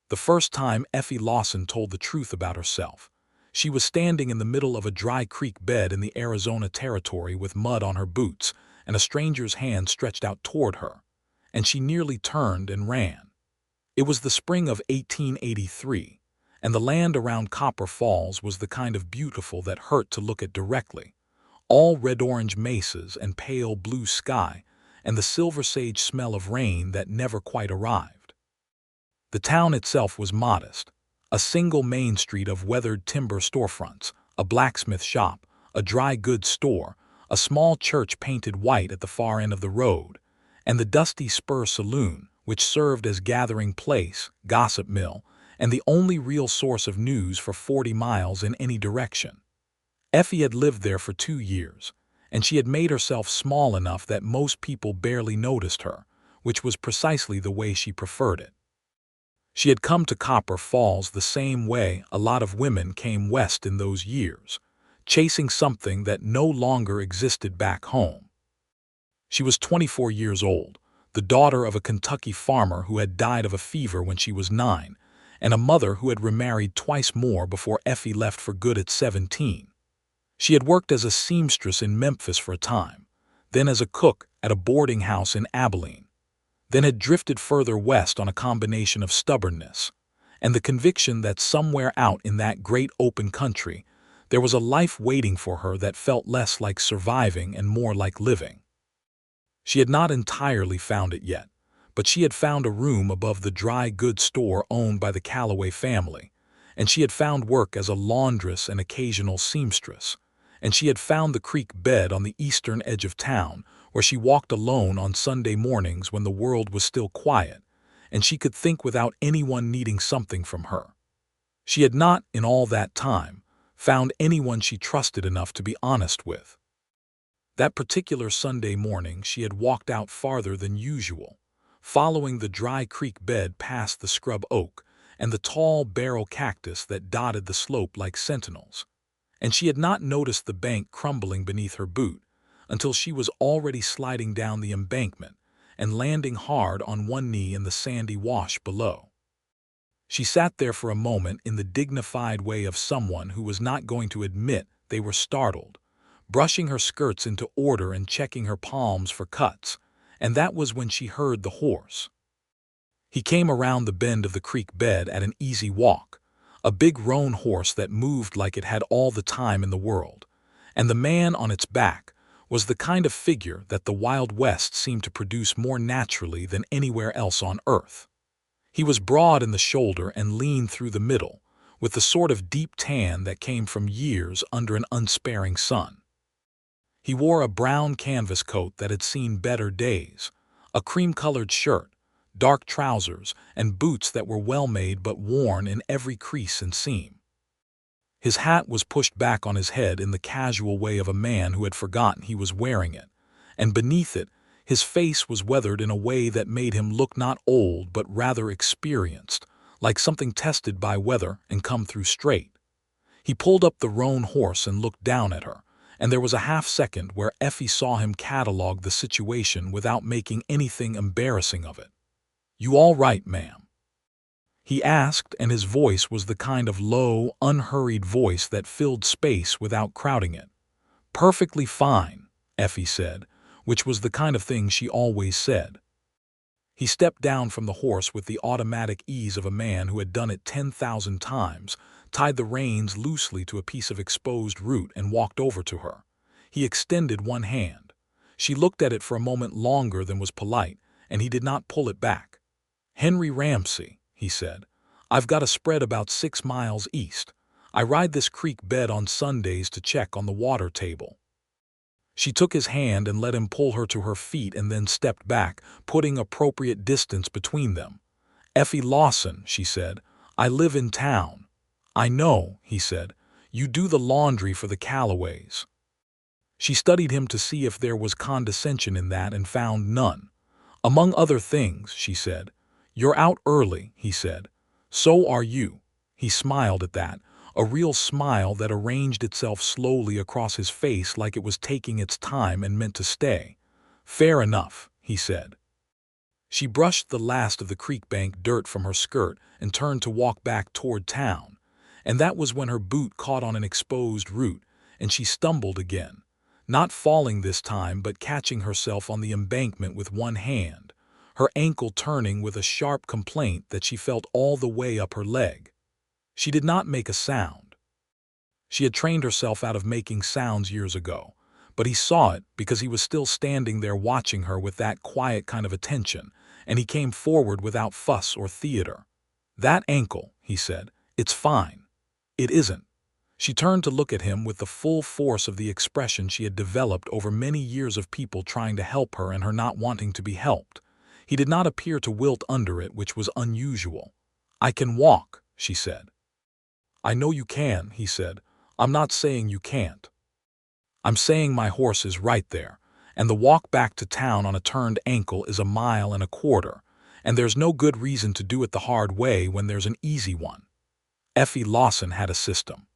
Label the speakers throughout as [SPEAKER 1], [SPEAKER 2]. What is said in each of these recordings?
[SPEAKER 1] the first time Effie Lawson told the truth about herself. She was standing in the middle of a dry creek bed in the Arizona Territory with mud on her boots and a stranger's hand stretched out toward her, and she nearly turned and ran. It was the spring of 1883, and the land around Copper Falls was the kind of beautiful that hurt to look at directly. All red-orange mesas and pale blue sky, and the silver sage smell of rain that never quite arrived. The town itself was modest. A single main street of weathered timber storefronts, a blacksmith shop, a dry goods store, a small church painted white at the far end of the road, and the dusty Spur Saloon, which served as gathering place, gossip mill, and the only real source of news for 40 miles in any direction. Effie had lived there for 2 years, and she had made herself small enough that most people barely noticed her, which was precisely the way she preferred it. She had come to Copper Falls the same way a lot of women came west in those years, chasing something that no longer existed back home. She was 24 years old, the daughter of a Kentucky farmer who had died of a fever when she was 9, and a mother who had remarried twice more before Effie left for good at 17. She had worked as a seamstress in Memphis for a time, then as a cook at a boarding house in Abilene, then had drifted further west on a combination of stubbornness and the conviction that somewhere out in that great open country there was a life waiting for her that felt less like surviving and more like living. She had not entirely found it yet, but she had found a room above the dry goods store owned by the Calloway family, and she had found work as a laundress and occasional seamstress, and she had found the creek bed on the eastern edge of town where she walked alone on Sunday mornings when the world was still quiet, and she could think without anyone needing something from her. She had not, in all that time, found anyone she trusted enough to be honest with. That particular Sunday morning she had walked out farther than usual, following the dry creek bed past the scrub oak and the tall barrel cactus that dotted the slope like sentinels, and she had not noticed the bank crumbling beneath her boot until she was already sliding down the embankment and landing hard on one knee in the sandy wash below. She sat there for a moment in the dignified way of someone who was not going to admit they were startled, brushing her skirts into order and checking her palms for cuts, and that was when she heard the horse. He came around the bend of the creek bed at an easy walk, a big roan horse that moved like it had all the time in the world, and the man on its back was the kind of figure that the Wild West seemed to produce more naturally than anywhere else on earth. He was broad in the shoulder and lean through the middle, with the sort of deep tan that came from years under an unsparing sun. He wore a brown canvas coat that had seen better days, a cream-colored shirt, dark trousers, and boots that were well-made but worn in every crease and seam. His hat was pushed back on his head in the casual way of a man who had forgotten he was wearing it, and beneath it, his face was weathered in a way that made him look not old but rather experienced, like something tested by weather and come through straight. He pulled up the roan horse and looked down at her, and there was a half-second where Effie saw him catalog the situation without making anything embarrassing of it. "You all right, ma'am?" he asked, and his voice was the kind of low, unhurried voice that filled space without crowding it. "Perfectly fine," Effie said, which was the kind of thing she always said. He stepped down from the horse with the automatic ease of a man who had done it 10,000 times, tied the reins loosely to a piece of exposed root, and walked over to her. He extended one hand. She looked at it for a moment longer than was polite, and he did not pull it back. "Henry Ramsey," he said. "I've got a spread about 6 miles east. I ride this creek bed on Sundays to check on the water table." She took his hand and let him pull her to her feet and then stepped back, putting appropriate distance between them. "Effie Lawson," she said, "I live in town." "I know," he said. "You do the laundry for the Calloways." She studied him to see if there was condescension in that and found none. "Among other things," she said. "You're out early," he said. "So are you." He smiled at that, a real smile that arranged itself slowly across his face like it was taking its time and meant to stay. "Fair enough," he said. She brushed the last of the creek bank dirt from her skirt and turned to walk back toward town, and that was when her boot caught on an exposed root, and she stumbled again, not falling this time but catching herself on the embankment with one hand, her ankle turning with a sharp complaint that she felt all the way up her leg. She did not make a sound. She had trained herself out of making sounds years ago, but he saw it because he was still standing there watching her with that quiet kind of attention, and he came forward without fuss or theater. "That ankle," he said, "it's fine." "It isn't." She turned to look at him with the full force of the expression she had developed over many years of people trying to help her and her not wanting to be helped. He did not appear to wilt under it, which was unusual. "I can walk," she said. "I know you can," he said. "I'm not saying you can't. I'm saying my horse is right there, and the walk back to town on a turned ankle is 1.25 miles, and there's no good reason to do it the hard way when there's an easy one." Effie Lawson had a system.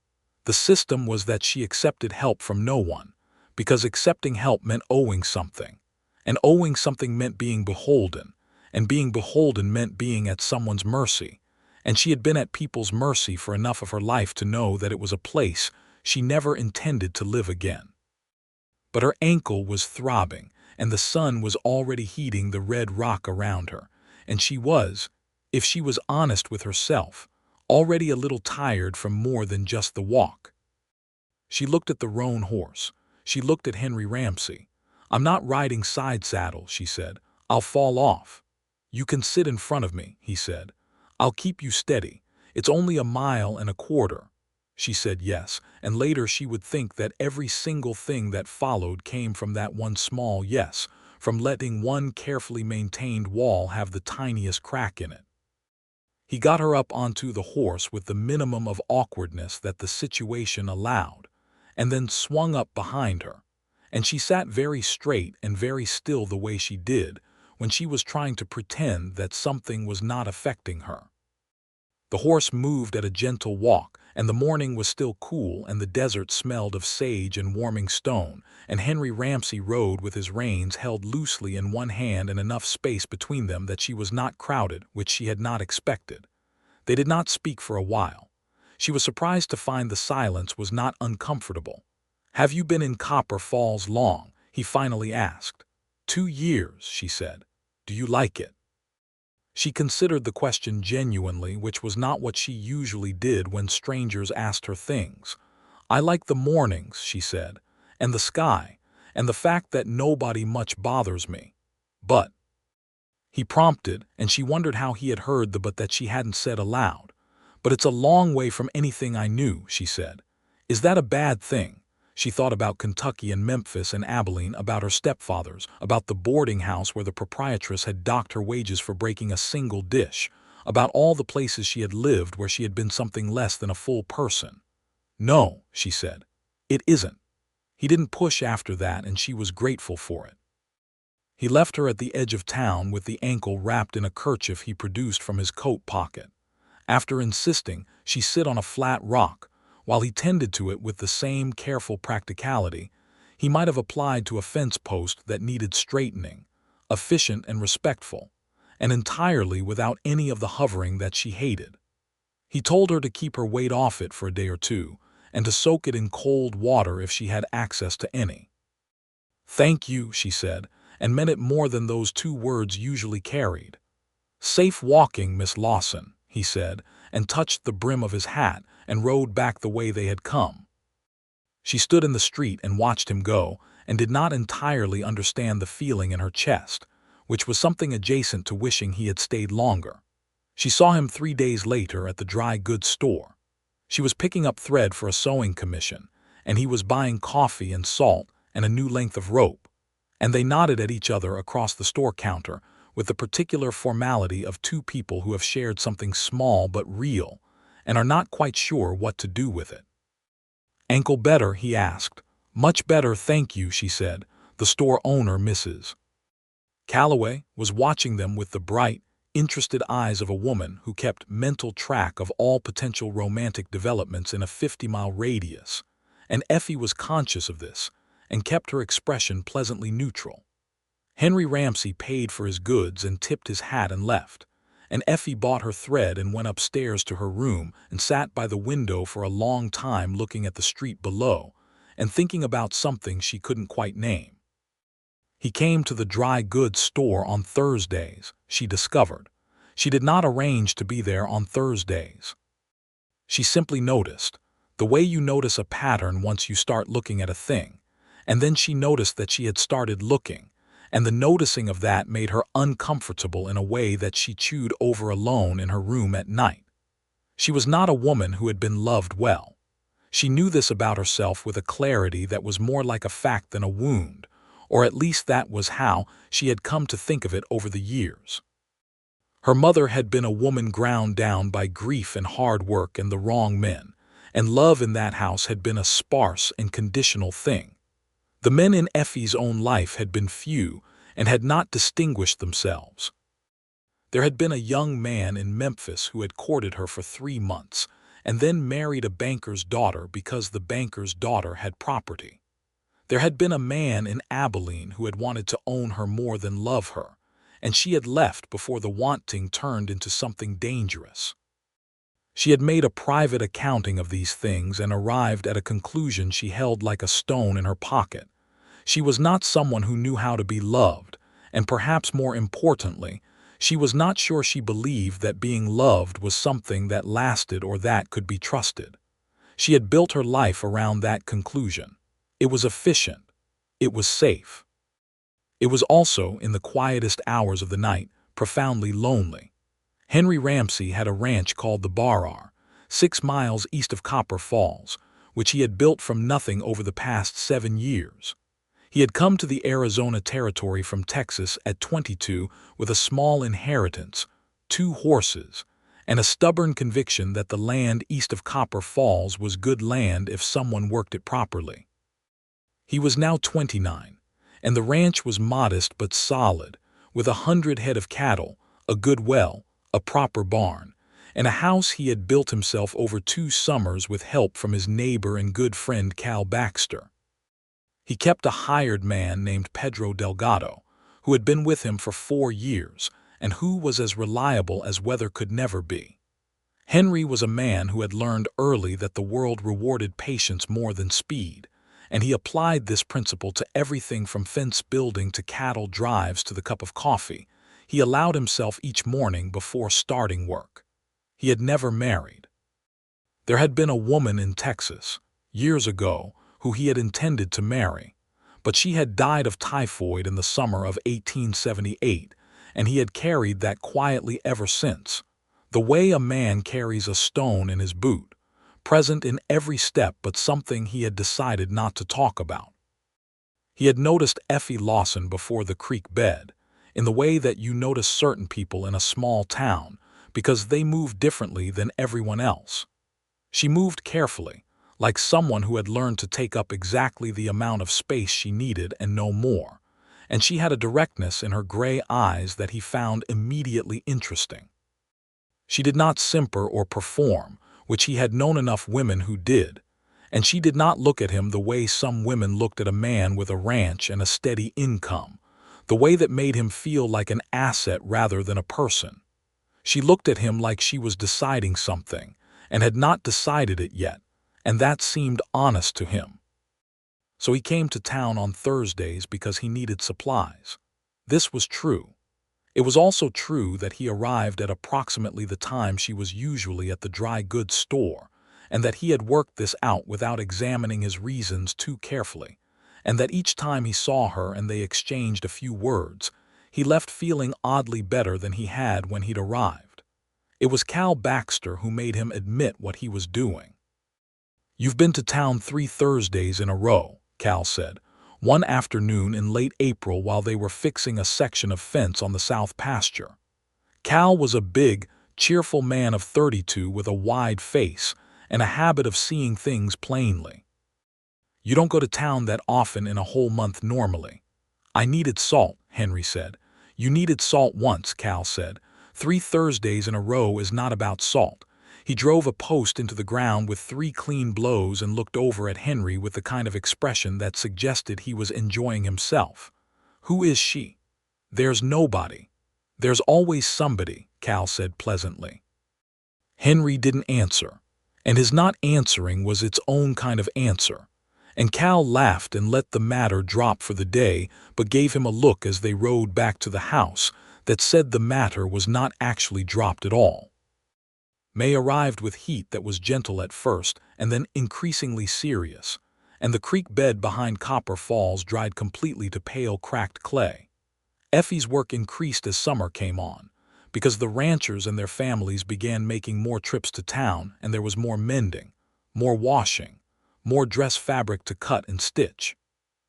[SPEAKER 1] The system was that she accepted help from no one, because accepting help meant owing something, and owing something meant being beholden, and being beholden meant being at someone's mercy, and she had been at people's mercy for enough of her life to know that it was a place she never intended to live again. But her ankle was throbbing, and the sun was already heating the red rock around her, and she was, if she was honest with herself, already a little tired from more than just the walk. She looked at the roan horse. She looked at Henry Ramsey. "I'm not riding side saddle," she said. "I'll fall off." "You can sit in front of me," he said. "I'll keep you steady. It's only 1.25 miles." She said yes, and later she would think that every single thing that followed came from that one small yes, from letting one carefully maintained wall have the tiniest crack in it. He got her up onto the horse with the minimum of awkwardness that the situation allowed, and then swung up behind her, and she sat very straight and very still the way she did when she was trying to pretend that something was not affecting her. The horse moved at a gentle walk, and the morning was still cool, and the desert smelled of sage and warming stone, and Henry Ramsey rode with his reins held loosely in one hand and enough space between them that she was not crowded, which she had not expected. They did not speak for a while. She was surprised to find the silence was not uncomfortable. "Have you been in Copper Falls long?" he finally asked. "2 years," she said. "Do you like it?" She considered the question genuinely, which was not what she usually did when strangers asked her things. "I like the mornings," she said, "and the sky, and the fact that nobody much bothers me. But—" He prompted, and she wondered how he had heard the but that she hadn't said aloud. "But it's a long way from anything I knew," she said. "Is that a bad thing?" She thought about Kentucky and Memphis and Abilene, about her stepfathers, about the boarding house where the proprietress had docked her wages for breaking a single dish, about all the places she had lived where she had been something less than a full person. "No," she said, "it isn't." He didn't push after that, and she was grateful for it. He left her at the edge of town with the ankle wrapped in a kerchief he produced from his coat pocket. After insisting she sit on a flat rock, while he tended to it with the same careful practicality he might have applied to a fence post that needed straightening, efficient and respectful, and entirely without any of the hovering that she hated. He told her to keep her weight off it for a day or two, and to soak it in cold water if she had access to any. "Thank you," she said, and meant it more than those 2 words usually carried. "Safe walking, Miss Lawson," he said, and touched the brim of his hat and rode back the way they had come. She stood in the street and watched him go, and did not entirely understand the feeling in her chest, which was something adjacent to wishing he had stayed longer. She saw him 3 days later at the dry goods store. She was picking up thread for a sewing commission, and he was buying coffee and salt and a new length of rope, and they nodded at each other across the store counter with the particular formality of 2 people who have shared something small but real and are not quite sure what to do with it. "Ankle better?" he asked. "Much better, thank you," she said. The store owner, Mrs. Calloway, was watching them with the bright, interested eyes of a woman who kept mental track of all potential romantic developments in a 50-mile radius, and Effie was conscious of this and kept her expression pleasantly neutral. Henry Ramsey paid for his goods and tipped his hat and left. And Effie bought her thread and went upstairs to her room and sat by the window for a long time looking at the street below and thinking about something she couldn't quite name. He came to the dry goods store on Thursdays, she discovered. She did not arrange to be there on Thursdays. She simply noticed, the way you notice a pattern once you start looking at a thing. And then she noticed that she had started looking, and the noticing of that made her uncomfortable in a way that she chewed over alone in her room at night. She was not a woman who had been loved well. She knew this about herself with a clarity that was more like a fact than a wound, or at least that was how she had come to think of it over the years. Her mother had been a woman ground down by grief and hard work and the wrong men, and love in that house had been a sparse and conditional thing. The men in Effie's own life had been few and had not distinguished themselves. There had been a young man in Memphis who had courted her for 3 months and then married a banker's daughter because the banker's daughter had property. There had been a man in Abilene who had wanted to own her more than love her, and she had left before the wanting turned into something dangerous. She had made a private accounting of these things and arrived at a conclusion she held like a stone in her pocket. She was not someone who knew how to be loved, and perhaps more importantly, she was not sure she believed that being loved was something that lasted or that could be trusted. She had built her life around that conclusion. It was efficient. It was safe. It was also, in the quietest hours of the night, profoundly lonely. Henry Ramsey had a ranch called the Barar, 6 miles east of Copper Falls, which he had built from nothing over the past 7 years. He had come to the Arizona Territory from Texas at 22 with a small inheritance, 2 horses, and a stubborn conviction that the land east of Copper Falls was good land if someone worked it properly. He was now 29, and the ranch was modest but solid, with 100 head of cattle, a good well, a proper barn, and a house he had built himself over 2 summers with help from his neighbor and good friend Cal Baxter. He kept a hired man named Pedro Delgado, who had been with him for 4 years and who was as reliable as weather could never be. Henry was a man who had learned early that the world rewarded patience more than speed, and he applied this principle to everything from fence building to cattle drives to the cup of coffee he allowed himself each morning before starting work. He had never married. There had been a woman in Texas, years ago, who he had intended to marry, but she had died of typhoid in the summer of 1878, and he had carried that quietly ever since, the way a man carries a stone in his boot, present in every step but something he had decided not to talk about. He had noticed Effie Lawson before the creek bed, in the way that you notice certain people in a small town, because they move differently than everyone else. She moved carefully, like someone who had learned to take up exactly the amount of space she needed and no more, and she had a directness in her gray eyes that he found immediately interesting. She did not simper or perform, which he had known enough women who did, and she did not look at him the way some women looked at a man with a ranch and a steady income, the way that made him feel like an asset rather than a person. She looked at him like she was deciding something, and had not decided it yet, and that seemed honest to him. So he came to town on Thursdays because he needed supplies. This was true. It was also true that he arrived at approximately the time she was usually at the dry goods store, and that he had worked this out without examining his reasons too carefully, and that each time he saw her and they exchanged a few words, he left feeling oddly better than he had when he'd arrived. It was Cal Baxter who made him admit what he was doing. "You've been to town 3 Thursdays in a row," Cal said, one afternoon in late April while they were fixing a section of fence on the south pasture. Cal was a big, cheerful man of 32 with a wide face and a habit of seeing things plainly. "You don't go to town that often in a whole month normally." "I needed salt," Henry said. "You needed salt once," Cal said. 3 Thursdays in a row is not about salt." He drove a post into the ground with 3 clean blows and looked over at Henry with the kind of expression that suggested he was enjoying himself. "Who is she?" "There's nobody. There's always somebody," Cal said pleasantly. Henry didn't answer, and his not answering was its own kind of answer, and Cal laughed and let the matter drop for the day, but gave him a look as they rode back to the house that said the matter was not actually dropped at all. May arrived with heat that was gentle at first and then increasingly serious, and the creek bed behind Copper Falls dried completely to pale, cracked clay. Effie's work increased as summer came on, because the ranchers and their families began making more trips to town, and there was more mending, more washing, more dress fabric to cut and stitch.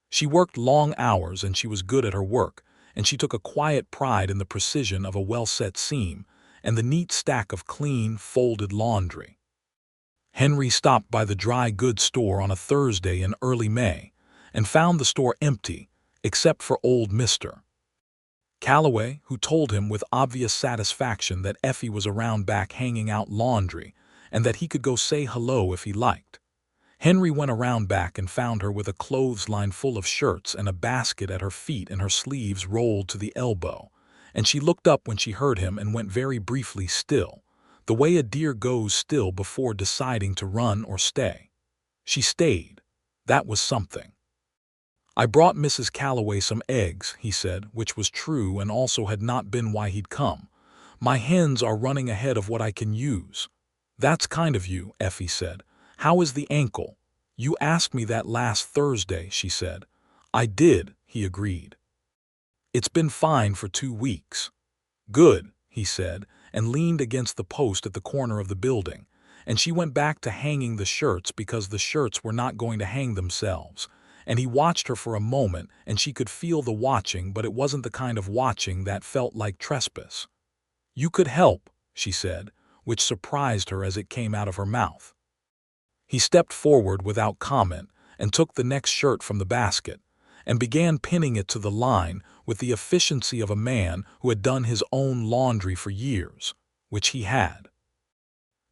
[SPEAKER 1] She worked long hours and she was good at her work, and she took a quiet pride in the precision of a well-set seam and the neat stack of clean, folded laundry. Henry stopped by the dry goods store on a Thursday in early May and found the store empty, except for old Mr. Calloway, who told him with obvious satisfaction that Effie was around back hanging out laundry and that he could go say hello if he liked. Henry went around back and found her with a clothesline full of shirts and a basket at her feet and her sleeves rolled to the elbow, and she looked up when she heard him and went very briefly still, the way a deer goes still before deciding to run or stay. She stayed. That was something. "I brought Mrs. Calloway some eggs," he said, which was true and also had not been why he'd come. "My hens are running ahead of what I can use." "That's kind of you," Effie said. "How is the ankle?" "You asked me that last Thursday," she said. "I did," he agreed. "It's been fine for 2 weeks." "Good," he said, and leaned against the post at the corner of the building, and she went back to hanging the shirts because the shirts were not going to hang themselves, and he watched her for a moment and she could feel the watching, but it wasn't the kind of watching that felt like trespass. "You could help," she said, which surprised her as it came out of her mouth. He stepped forward without comment and took the next shirt from the basket and began pinning it to the line with the efficiency of a man who had done his own laundry for years, which he had.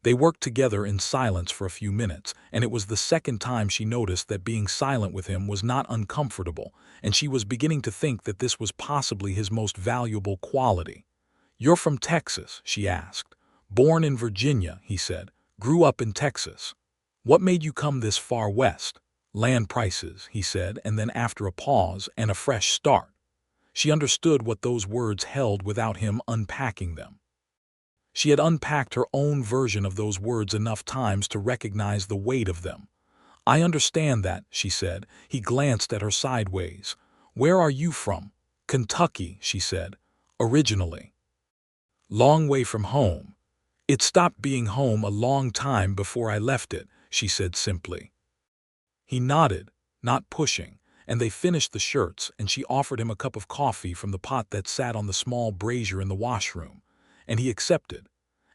[SPEAKER 1] They worked together in silence for a few minutes, and it was the second time she noticed that being silent with him was not uncomfortable, and she was beginning to think that this was possibly his most valuable quality. "You're from Texas?" she asked. "Born in Virginia," he said. "Grew up in Texas. What made you come this far west?" "Land prices," he said, and then after a pause and a fresh start. She understood what those words held without him unpacking them. She had unpacked her own version of those words enough times to recognize the weight of them. "I understand that," she said. He glanced at her sideways. "Where are you from?" "Kentucky," she said. "Originally." "Long way from home." "It stopped being home a long time before I left it," she said simply. He nodded, not pushing, and they finished the shirts, and she offered him a cup of coffee from the pot that sat on the small brazier in the washroom, and he accepted.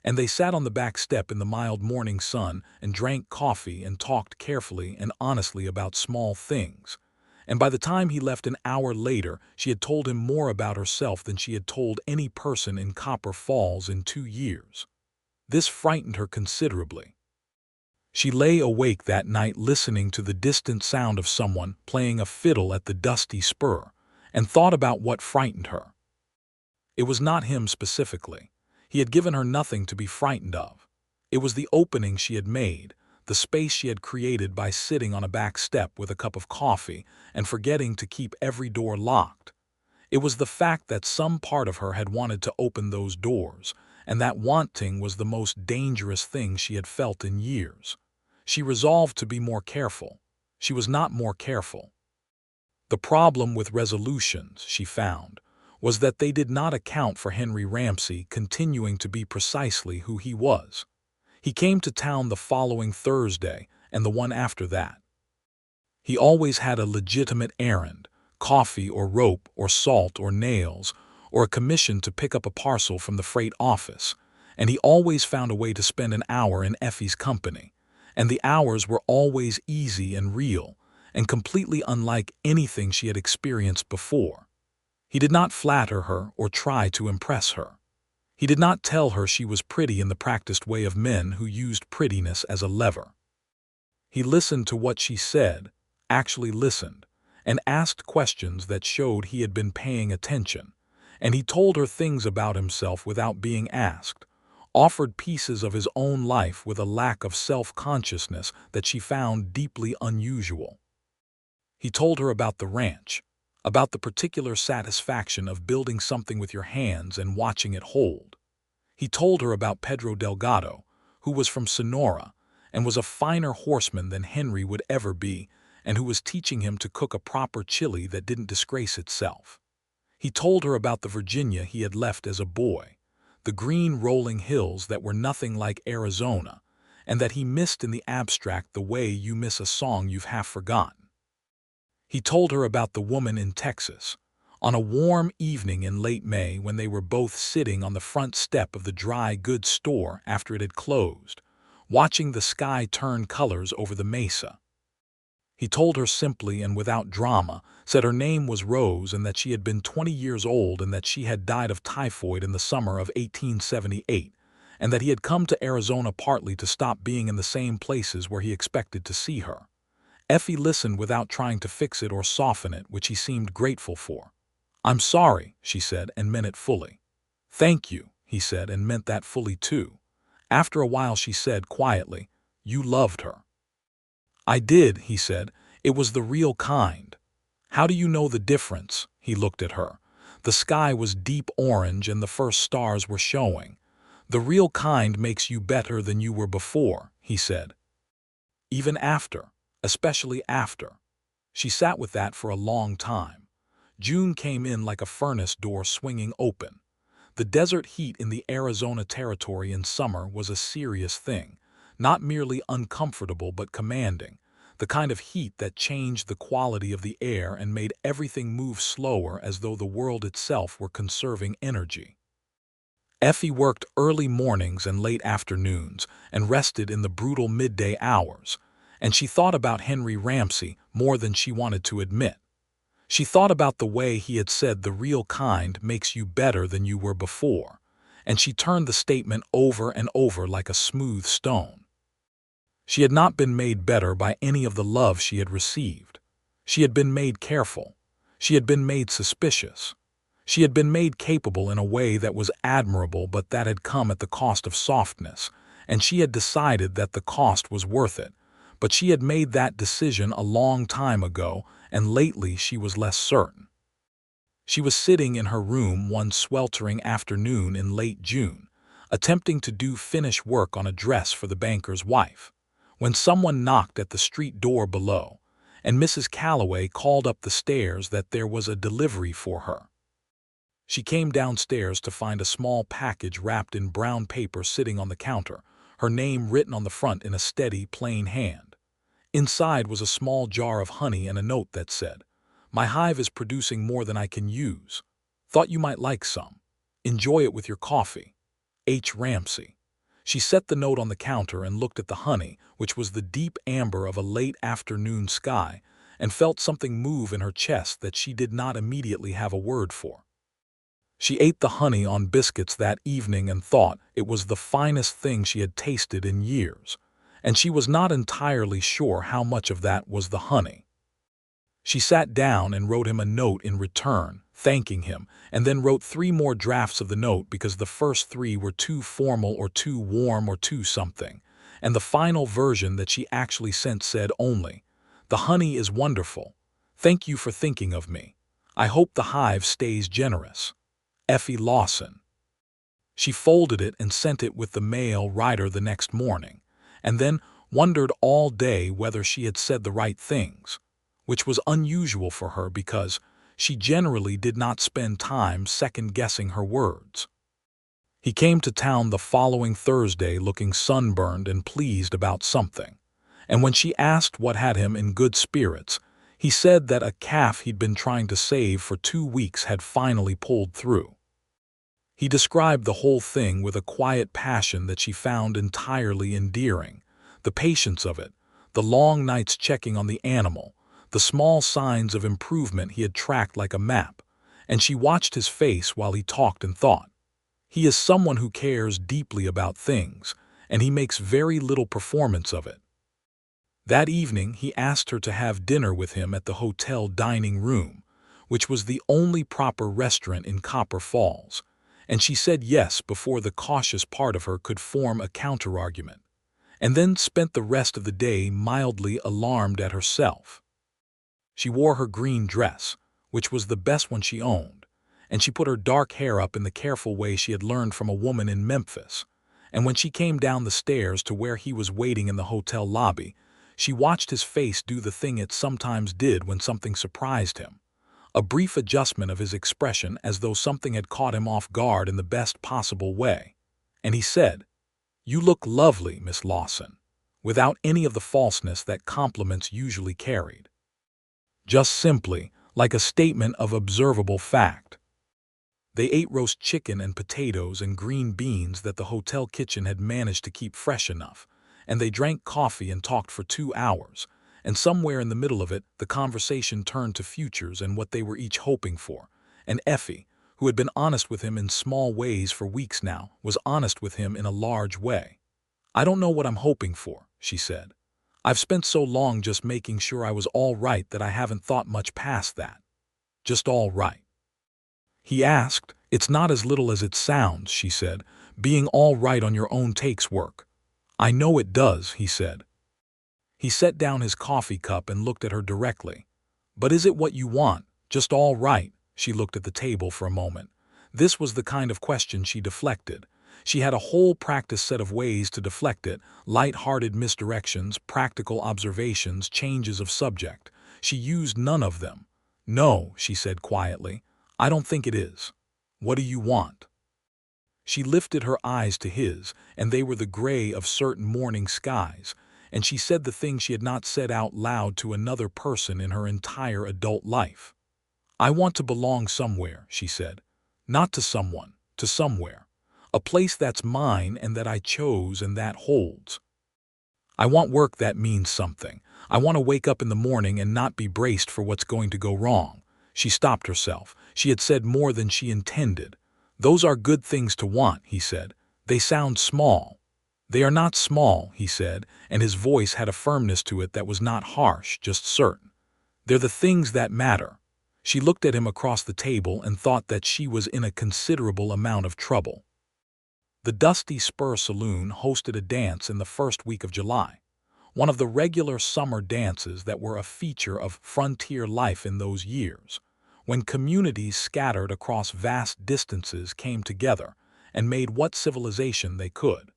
[SPEAKER 1] And they sat on the back step in the mild morning sun and drank coffee and talked carefully and honestly about small things. And by the time he left an hour later, she had told him more about herself than she had told any person in Copper Falls in 2 years. This frightened her considerably. She lay awake that night listening to the distant sound of someone playing a fiddle at the dusty spur, and thought about what frightened her. It was not him specifically. He had given her nothing to be frightened of. It was the opening she had made, the space she had created by sitting on a back step with a cup of coffee and forgetting to keep every door locked. It was the fact that some part of her had wanted to open those doors, and that wanting was the most dangerous thing she had felt in years. She resolved to be more careful. She was not more careful. The problem with resolutions, she found, was that they did not account for Henry Ramsey continuing to be precisely who he was. He came to town the following Thursday and the one after that. He always had a legitimate errand, coffee or rope or salt or nails, or a commission to pick up a parcel from the freight office, and he always found a way to spend an hour in Effie's company, and the hours were always easy and real, and completely unlike anything she had experienced before. He did not flatter her or try to impress her. He did not tell her she was pretty in the practiced way of men who used prettiness as a lever. He listened to what she said, actually listened, and asked questions that showed he had been paying attention, and he told her things about himself without being asked, offered pieces of his own life with a lack of self-consciousness that she found deeply unusual. He told her about the ranch, about the particular satisfaction of building something with your hands and watching it hold. He told her about Pedro Delgado, who was from Sonora and was a finer horseman than Henry would ever be, and who was teaching him to cook a proper chili that didn't disgrace itself. He told her about the Virginia he had left as a boy, the green rolling hills that were nothing like Arizona, and that he missed in the abstract the way you miss a song you've half forgotten. He told her about the woman in Texas, on a warm evening in late May when they were both sitting on the front step of the dry goods store after it had closed, watching the sky turn colors over the mesa. He told her simply and without drama, said her name was Rose and that she had been 20 years old and that she had died of typhoid in the summer of 1878, and that he had come to Arizona partly to stop being in the same places where he expected to see her. Effie listened without trying to fix it or soften it, which he seemed grateful for. "I'm sorry," she said, and meant it fully. "Thank you," he said, and meant that fully too. After a while she said quietly, "You loved her." "I did," he said. "It was the real kind." "How do you know the difference?" He looked at her. The sky was deep orange and the first stars were showing. "The real kind makes you better than you were before," he said. "Even after, especially after." She sat with that for a long time. June came in like a furnace door swinging open. The desert heat in the Arizona territory in summer was a serious thing, not merely uncomfortable but commanding, the kind of heat that changed the quality of the air and made everything move slower as though the world itself were conserving energy. Effie worked early mornings and late afternoons and rested in the brutal midday hours, and she thought about Henry Ramsey more than she wanted to admit. She thought about the way he had said the real kind makes you better than you were before, and she turned the statement over and over like a smooth stone. She had not been made better by any of the love she had received. She had been made careful. She had been made suspicious. She had been made capable in a way that was admirable, but that had come at the cost of softness, and she had decided that the cost was worth it. But she had made that decision a long time ago, and lately she was less certain. She was sitting in her room one sweltering afternoon in late June, attempting to do finish work on a dress for the banker's wife, when someone knocked at the street door below, and Mrs. Calloway called up the stairs that there was a delivery for her. She came downstairs to find a small package wrapped in brown paper sitting on the counter, her name written on the front in a steady, plain hand. Inside was a small jar of honey and a note that said, "My hive is producing more than I can use. Thought you might like some. Enjoy it with your coffee. H. Ramsey." She set the note on the counter and looked at the honey, which was the deep amber of a late afternoon sky, and felt something move in her chest that she did not immediately have a word for. She ate the honey on biscuits that evening and thought it was the finest thing she had tasted in years, and she was not entirely sure how much of that was the honey. She sat down and wrote him a note in return, thanking him, and then wrote 3 more drafts of the note because the first 3 were too formal or too warm or too something, and the final version that she actually sent said only, "The honey is wonderful. Thank you for thinking of me. I hope the hive stays generous. Effie Lawson." She folded it and sent it with the mail rider the next morning, and then wondered all day whether she had said the right things, which was unusual for her because she generally did not spend time second-guessing her words. He came to town the following Thursday looking sunburned and pleased about something, and when she asked what had him in good spirits, he said that a calf he'd been trying to save for 2 weeks had finally pulled through. He described the whole thing with a quiet passion that she found entirely endearing, the patience of it, the long nights checking on the animal, the small signs of improvement he had tracked like a map, and she watched his face while he talked and thought. He is someone who cares deeply about things, and he makes very little performance of it. That evening he asked her to have dinner with him at the hotel dining room, which was the only proper restaurant in Copper Falls, and she said yes before the cautious part of her could form a counterargument, and then spent the rest of the day mildly alarmed at herself. She wore her green dress, which was the best one she owned, and she put her dark hair up in the careful way she had learned from a woman in Memphis, and when she came down the stairs to where he was waiting in the hotel lobby, she watched his face do the thing it sometimes did when something surprised him, a brief adjustment of his expression as though something had caught him off guard in the best possible way. And he said, "You look lovely, Miss Lawson," without any of the falseness that compliments usually carried. Just simply, like a statement of observable fact. They ate roast chicken and potatoes and green beans that the hotel kitchen had managed to keep fresh enough, and they drank coffee and talked for 2 hours, and somewhere in the middle of it the conversation turned to futures and what they were each hoping for, and Effie, who had been honest with him in small ways for weeks now, was honest with him in a large way. "I don't know what I'm hoping for," she said. "I've spent so long just making sure I was all right that I haven't thought much past that. Just all right." He asked, "It's not as little as it sounds," she said. "Being all right on your own takes work." "I know it does," he said. He set down his coffee cup and looked at her directly. "But is it what you want? Just all right?" She looked at the table for a moment. This was the kind of question she deflected. She had a whole practiced set of ways to deflect it, light-hearted misdirections, practical observations, changes of subject. She used none of them. "No," she said quietly. "I don't think it is. What do you want?" She lifted her eyes to his, and they were the gray of certain morning skies, and she said the thing she had not said out loud to another person in her entire adult life. "I want to belong somewhere," she said. "Not to someone, to somewhere. A place that's mine and that I chose and that holds. I want work that means something. I want to wake up in the morning and not be braced for what's going to go wrong." She stopped herself. She had said more than she intended. "Those are good things to want," he said. "They sound small." "They are not small," he said, and his voice had a firmness to it that was not harsh, just certain. "They're the things that matter." She looked at him across the table and thought that she was in a considerable amount of trouble. The Dusty Spur Saloon hosted a dance in the first week of July, one of the regular summer dances that were a feature of frontier life in those years, when communities scattered across vast distances came together and made what civilization they could.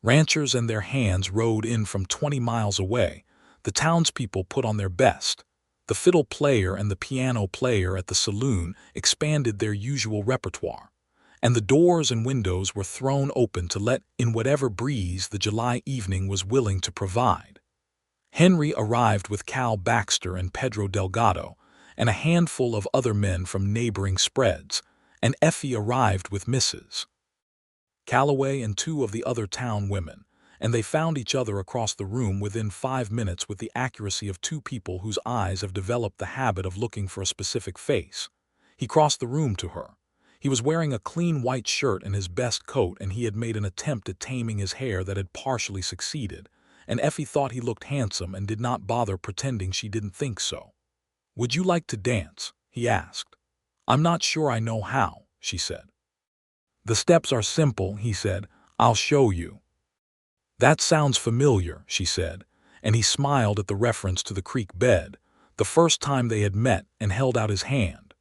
[SPEAKER 1] Ranchers and their hands rode in from 20 miles away. The townspeople put on their best. The fiddle player and the piano player at the saloon expanded their usual repertoire, and the doors and windows were thrown open to let in whatever breeze the July evening was willing to provide. Henry arrived with Cal Baxter and Pedro Delgado, and a handful of other men from neighboring spreads, and Effie arrived with Mrs. Calloway and 2 of the other town women, and they found each other across the room within 5 minutes with the accuracy of 2 people whose eyes have developed the habit of looking for a specific face. He crossed the room to her. He was wearing a clean white shirt and his best coat, and he had made an attempt at taming his hair that had partially succeeded, and Effie thought he looked handsome and did not bother pretending she didn't think so. "Would you like to dance?" he asked. "I'm not sure I know how," she said. "The steps are simple," he said. "I'll show you." "That sounds familiar," she said, and he smiled at the reference to the creek bed, the first time they had met, and held out his hand.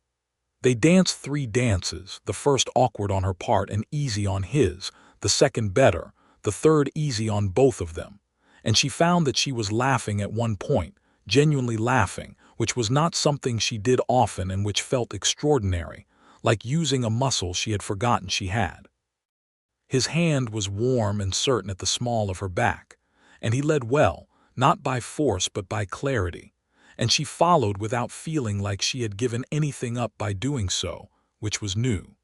[SPEAKER 1] They danced 3 dances, the first awkward on her part and easy on his, the second better, the third easy on both of them, and she found that she was laughing at one point, genuinely laughing, which was not something she did often and which felt extraordinary, like using a muscle she had forgotten she had. His hand was warm and certain at the small of her back, and he led well, not by force but by clarity, and she followed without feeling like she had given anything up by doing so, which was new.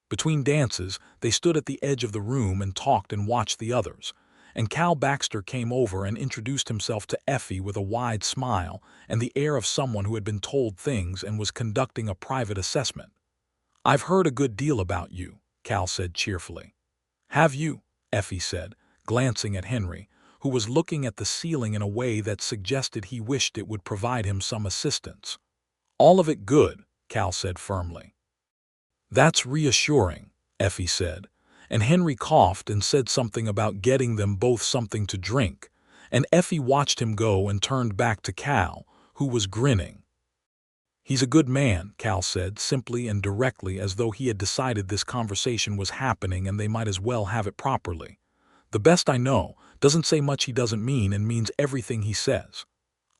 [SPEAKER 1] Between dances, they stood at the edge of the room and talked and watched the others, and Cal Baxter came over and introduced himself to Effie with a wide smile and the air of someone who had been told things and was conducting a private assessment. "I've heard a good deal about you," Cal said cheerfully. "Have you?" Effie said, glancing at Henry, who was looking at the ceiling in a way that suggested he wished it would provide him some assistance. All of it good, Cal said firmly. That's reassuring, Effie said, and Henry coughed and said something about getting them both something to drink, and Effie watched him go and turned back to Cal, who was grinning. He's a good man, Cal said, simply and directly, as though he had decided this conversation was happening and they might as well have it properly. The best I know, doesn't say much he doesn't mean and means everything he says.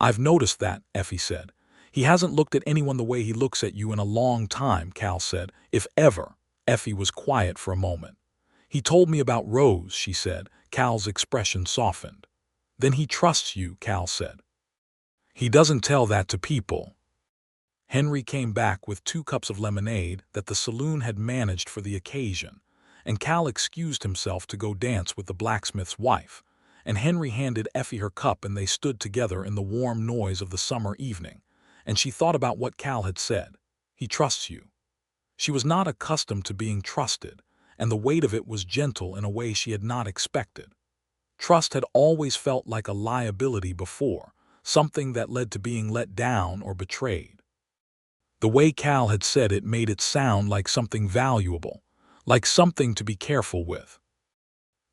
[SPEAKER 1] I've noticed that, Effie said. He hasn't looked at anyone the way he looks at you in a long time, Cal said, if ever. Effie was quiet for a moment. He told me about Rose, she said. Cal's expression softened. Then he trusts you, Cal said. He doesn't tell that to people. Henry came back with 2 cups of lemonade that the saloon had managed for the occasion, and Cal excused himself to go dance with the blacksmith's wife, and Henry handed Effie her cup and they stood together in the warm noise of the summer evening, and she thought about what Cal had said. He trusts you. She was not accustomed to being trusted, and the weight of it was gentle in a way she had not expected. Trust had always felt like a liability before, something that led to being let down or betrayed. The way Cal had said it made it sound like something valuable, like something to be careful with.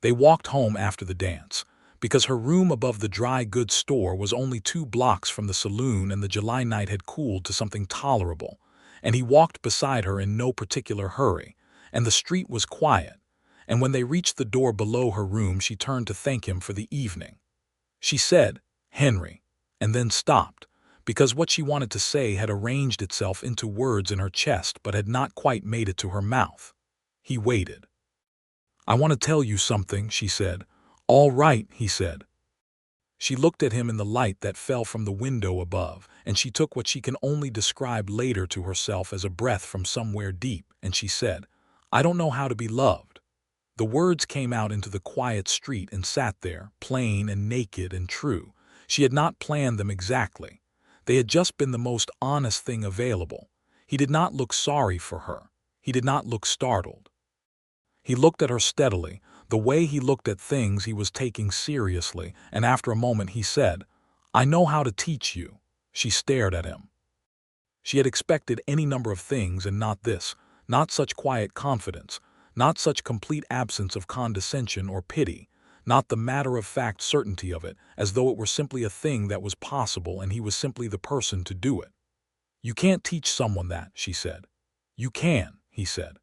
[SPEAKER 1] They walked home after the dance, because her room above the dry goods store was only 2 blocks from the saloon and the July night had cooled to something tolerable, and he walked beside her in no particular hurry, and the street was quiet, and when they reached the door below her room she turned to thank him for the evening. She said, "Henry," and then stopped, because what she wanted to say had arranged itself into words in her chest but had not quite made it to her mouth. He waited. "I want to tell you something," she said. "All right," he said. She looked at him in the light that fell from the window above, and she took what she can only describe later to herself as a breath from somewhere deep, and she said, "I don't know how to be loved." The words came out into the quiet street and sat there, plain and naked and true. She had not planned them exactly. They had just been the most honest thing available. He did not look sorry for her. He did not look startled. He looked at her steadily, the way he looked at things he was taking seriously, and after a moment he said, "I know how to teach you." She stared at him. She had expected any number of things and not this, not such quiet confidence, not such complete absence of condescension or pity, not the matter-of-fact certainty of it, as though it were simply a thing that was possible and he was simply the person to do it. "You can't teach someone that," she said. "You can," he said.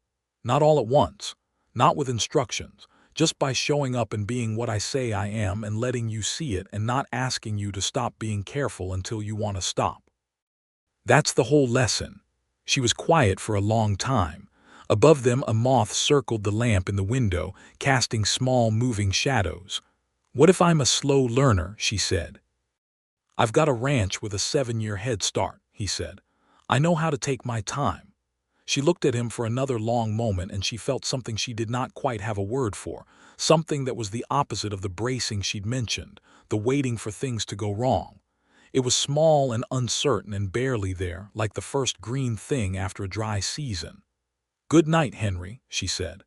[SPEAKER 1] "Not all at once, not with instructions, just by showing up and being what I say I am and letting you see it and not asking you to stop being careful until you want to stop. That's the whole lesson." She was quiet for a long time. Above them a moth circled the lamp in the window, casting small moving shadows. "What if I'm a slow learner?" she said. "I've got a ranch with a 7-year head start," he said. "I know how to take my time." She looked at him for another long moment and she felt something she did not quite have a word for, something that was the opposite of the bracing she'd mentioned, the waiting for things to go wrong. It was small and uncertain and barely there, like the first green thing after a dry season. "Good night, Henry," she said.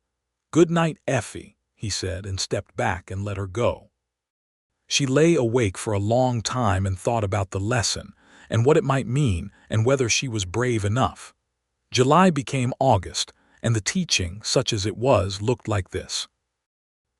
[SPEAKER 1] "Good night, Effie," he said, and stepped back and let her go. She lay awake for a long time and thought about the lesson, and what it might mean, and whether she was brave enough. July became August, and the teaching, such as it was, looked like this.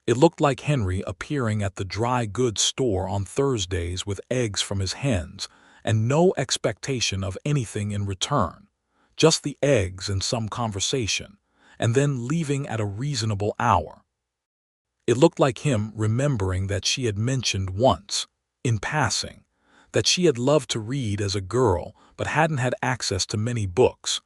[SPEAKER 1] It looked like Henry appearing at the dry goods store on Thursdays with eggs from his hens, and no expectation of anything in return. Just the eggs and some conversation, and then leaving at a reasonable hour. It looked like him remembering that she had mentioned once, in passing, that she had loved to read as a girl but hadn't had access to many books,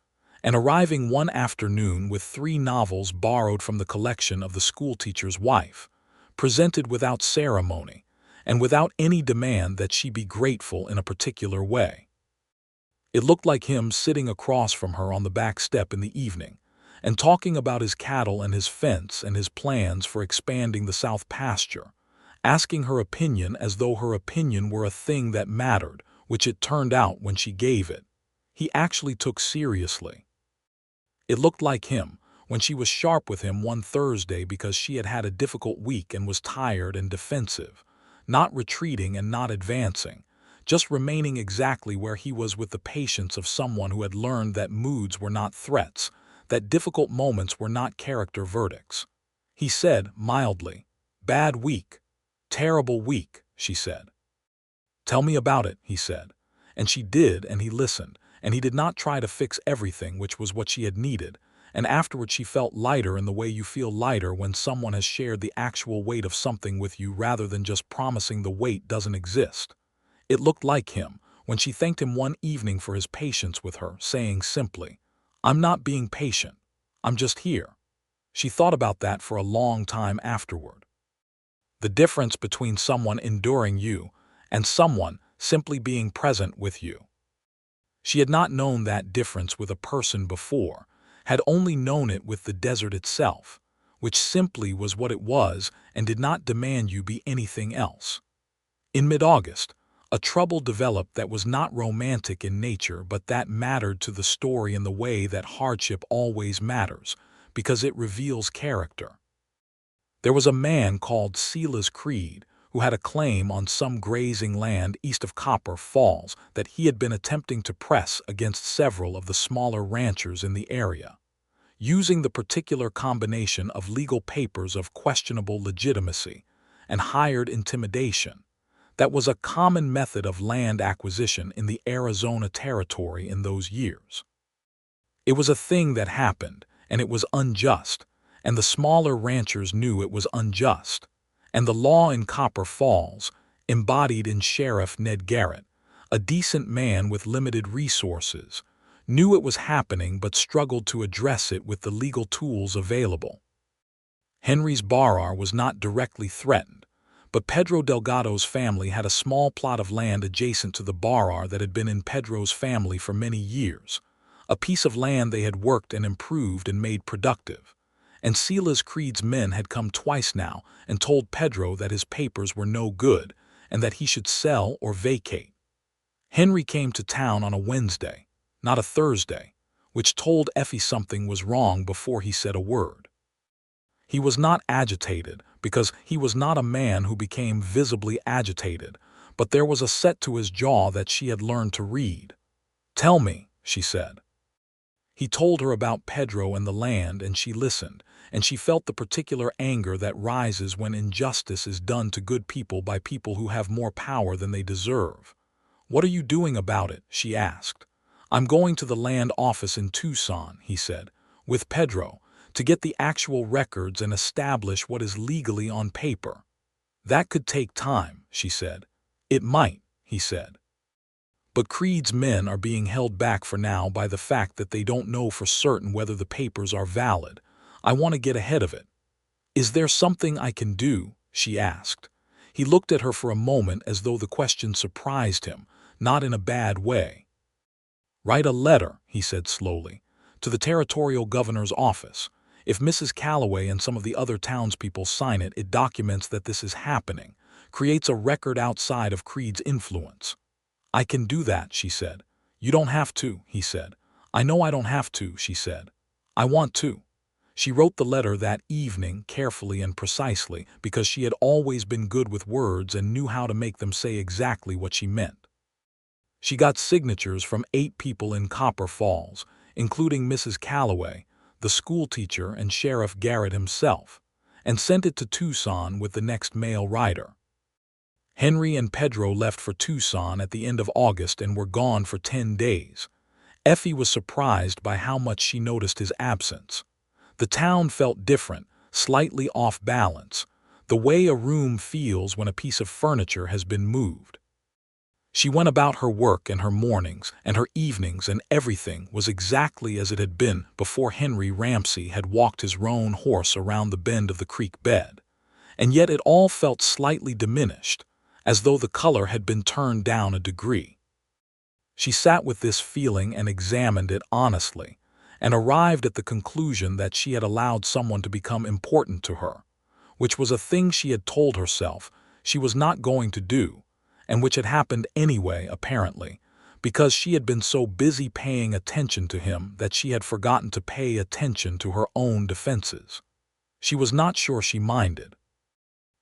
[SPEAKER 1] and arriving one afternoon with 3 novels borrowed from the collection of the schoolteacher's wife, presented without ceremony, and without any demand that she be grateful in a particular way. It looked like him sitting across from her on the back step in the evening, and talking about his cattle and his fence and his plans for expanding the south pasture, asking her opinion as though her opinion were a thing that mattered, which it turned out when she gave it. He actually took seriously. It looked like him when she was sharp with him one Thursday because she had had a difficult week and was tired and defensive, not retreating and not advancing, just remaining exactly where he was with the patience of someone who had learned that moods were not threats, that difficult moments were not character verdicts. He said, mildly, "Bad week. Terrible week," she said. "Tell me about it," he said. And she did, and he listened, and he did not try to fix everything, which was what she had needed, and afterward she felt lighter in the way you feel lighter when someone has shared the actual weight of something with you rather than just promising the weight doesn't exist. It looked like him when she thanked him one evening for his patience with her, saying simply, "I'm not being patient. I'm just here." She thought about that for a long time afterward. The difference between someone enduring you and someone simply being present with you. She had not known that difference with a person before, had only known it with the desert itself, which simply was what it was and did not demand you be anything else. In mid-August, a trouble developed that was not romantic in nature but that mattered to the story in the way that hardship always matters, because it reveals character. There was a man called Silas Creed who had a claim on some grazing land east of Copper Falls that he had been attempting to press against several of the smaller ranchers in the area, using the particular combination of legal papers of questionable legitimacy and hired intimidation that was a common method of land acquisition in the Arizona Territory in those years. It was a thing that happened, and it was unjust, and the smaller ranchers knew it was unjust, and the law in Copper Falls, embodied in Sheriff Ned Garrett, a decent man with limited resources, knew it was happening but struggled to address it with the legal tools available. Henry's bar was not directly threatened, but Pedro Delgado's family had a small plot of land adjacent to the bar that had been in Pedro's family for many years, a piece of land they had worked and improved and made productive. And Silas Creed's men had come twice now and told Pedro that his papers were no good and that he should sell or vacate. Henry came to town on a Wednesday, not a Thursday, which told Effie something was wrong before he said a word. He was not agitated because he was not a man who became visibly agitated, but there was a set to his jaw that she had learned to read. "Tell me," she said. He told her about Pedro and the land, and she listened, and she felt the particular anger that rises when injustice is done to good people by people who have more power than they deserve. "What are you doing about it?" she asked. "I'm going to the land office in Tucson," he said, "with Pedro, to get the actual records and establish what is legally on paper." "That could take time," she said. "It might," he said. "But Creed's men are being held back for now by the fact that they don't know for certain whether the papers are valid. I want to get ahead of it." "Is there something I can do?" she asked. He looked at her for a moment as though the question surprised him, not in a bad way. "Write a letter," he said slowly, "to the territorial governor's office. If Mrs. Calloway and some of the other townspeople sign it, it documents that this is happening, creates a record outside of Creed's influence." "I can do that," she said. "You don't have to," he said. "I know I don't have to," she said. "I want to." She wrote the letter that evening carefully and precisely because she had always been good with words and knew how to make them say exactly what she meant. She got signatures from 8 people in Copper Falls, including Mrs. Calloway, the schoolteacher, and Sheriff Garrett himself, and sent it to Tucson with the next mail rider. Henry and Pedro left for Tucson at the end of August and were gone for 10 days. Effie was surprised by how much she noticed his absence. The town felt different, slightly off balance, the way a room feels when a piece of furniture has been moved. She went about her work and her mornings and her evenings, and everything was exactly as it had been before Henry Ramsey had walked his roan horse around the bend of the creek bed. And yet it all felt slightly diminished, as though the color had been turned down a degree. She sat with this feeling and examined it honestly, and arrived at the conclusion that she had allowed someone to become important to her, which was a thing she had told herself she was not going to do, and which had happened anyway, apparently, because she had been so busy paying attention to him that she had forgotten to pay attention to her own defenses. She was not sure she minded.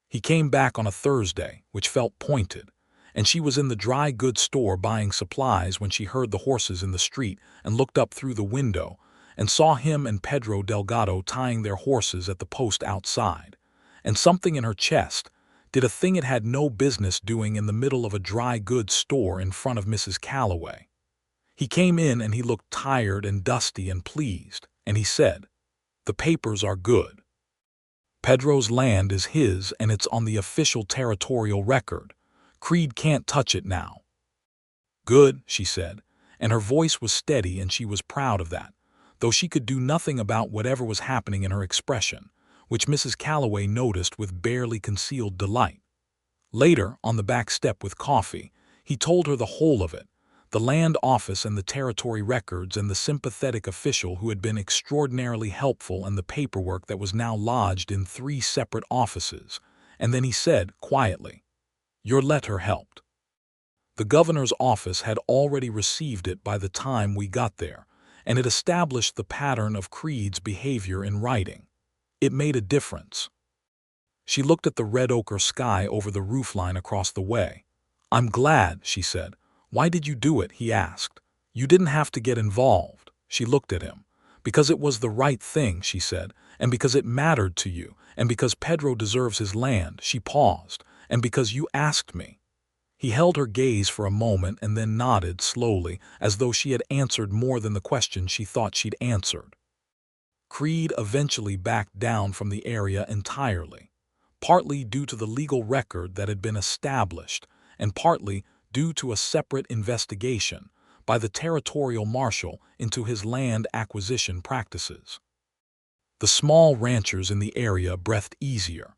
[SPEAKER 1] He came back on a Thursday, which felt pointed, and she was in the dry goods store buying supplies when she heard the horses in the street and looked up through the window and saw him and Pedro Delgado tying their horses at the post outside. And something in her chest did a thing it had no business doing in the middle of a dry goods store in front of Mrs. Calloway. He came in and he looked tired and dusty and pleased, and he said, "The papers are good. Pedro's land is his and it's on the official territorial record. Creed can't touch it now." "Good," she said, and her voice was steady and she was proud of that, though she could do nothing about whatever was happening in her expression, which Mrs. Calloway noticed with barely concealed delight. Later, on the back step with coffee, he told her the whole of it, the land office and the territory records and the sympathetic official who had been extraordinarily helpful and the paperwork that was now lodged in 3 separate offices, and then he said, quietly, "Your letter helped. The governor's office had already received it by the time we got there, and it established the pattern of Creed's behavior in writing. It made a difference." She looked at the red ochre sky over the roofline across the way. "I'm glad," she said. "Why did you do it?" he asked. "You didn't have to get involved." She looked at him. "Because it was the right thing," she said, "and because it mattered to you, and because Pedro deserves his land." She paused. "And because you asked me." He held her gaze for a moment and then nodded slowly, as though she had answered more than the question she thought she'd answered. Creed eventually backed down from the area entirely, partly due to the legal record that had been established, and partly due to a separate investigation by the territorial marshal into his land acquisition practices. The small ranchers in the area breathed easier.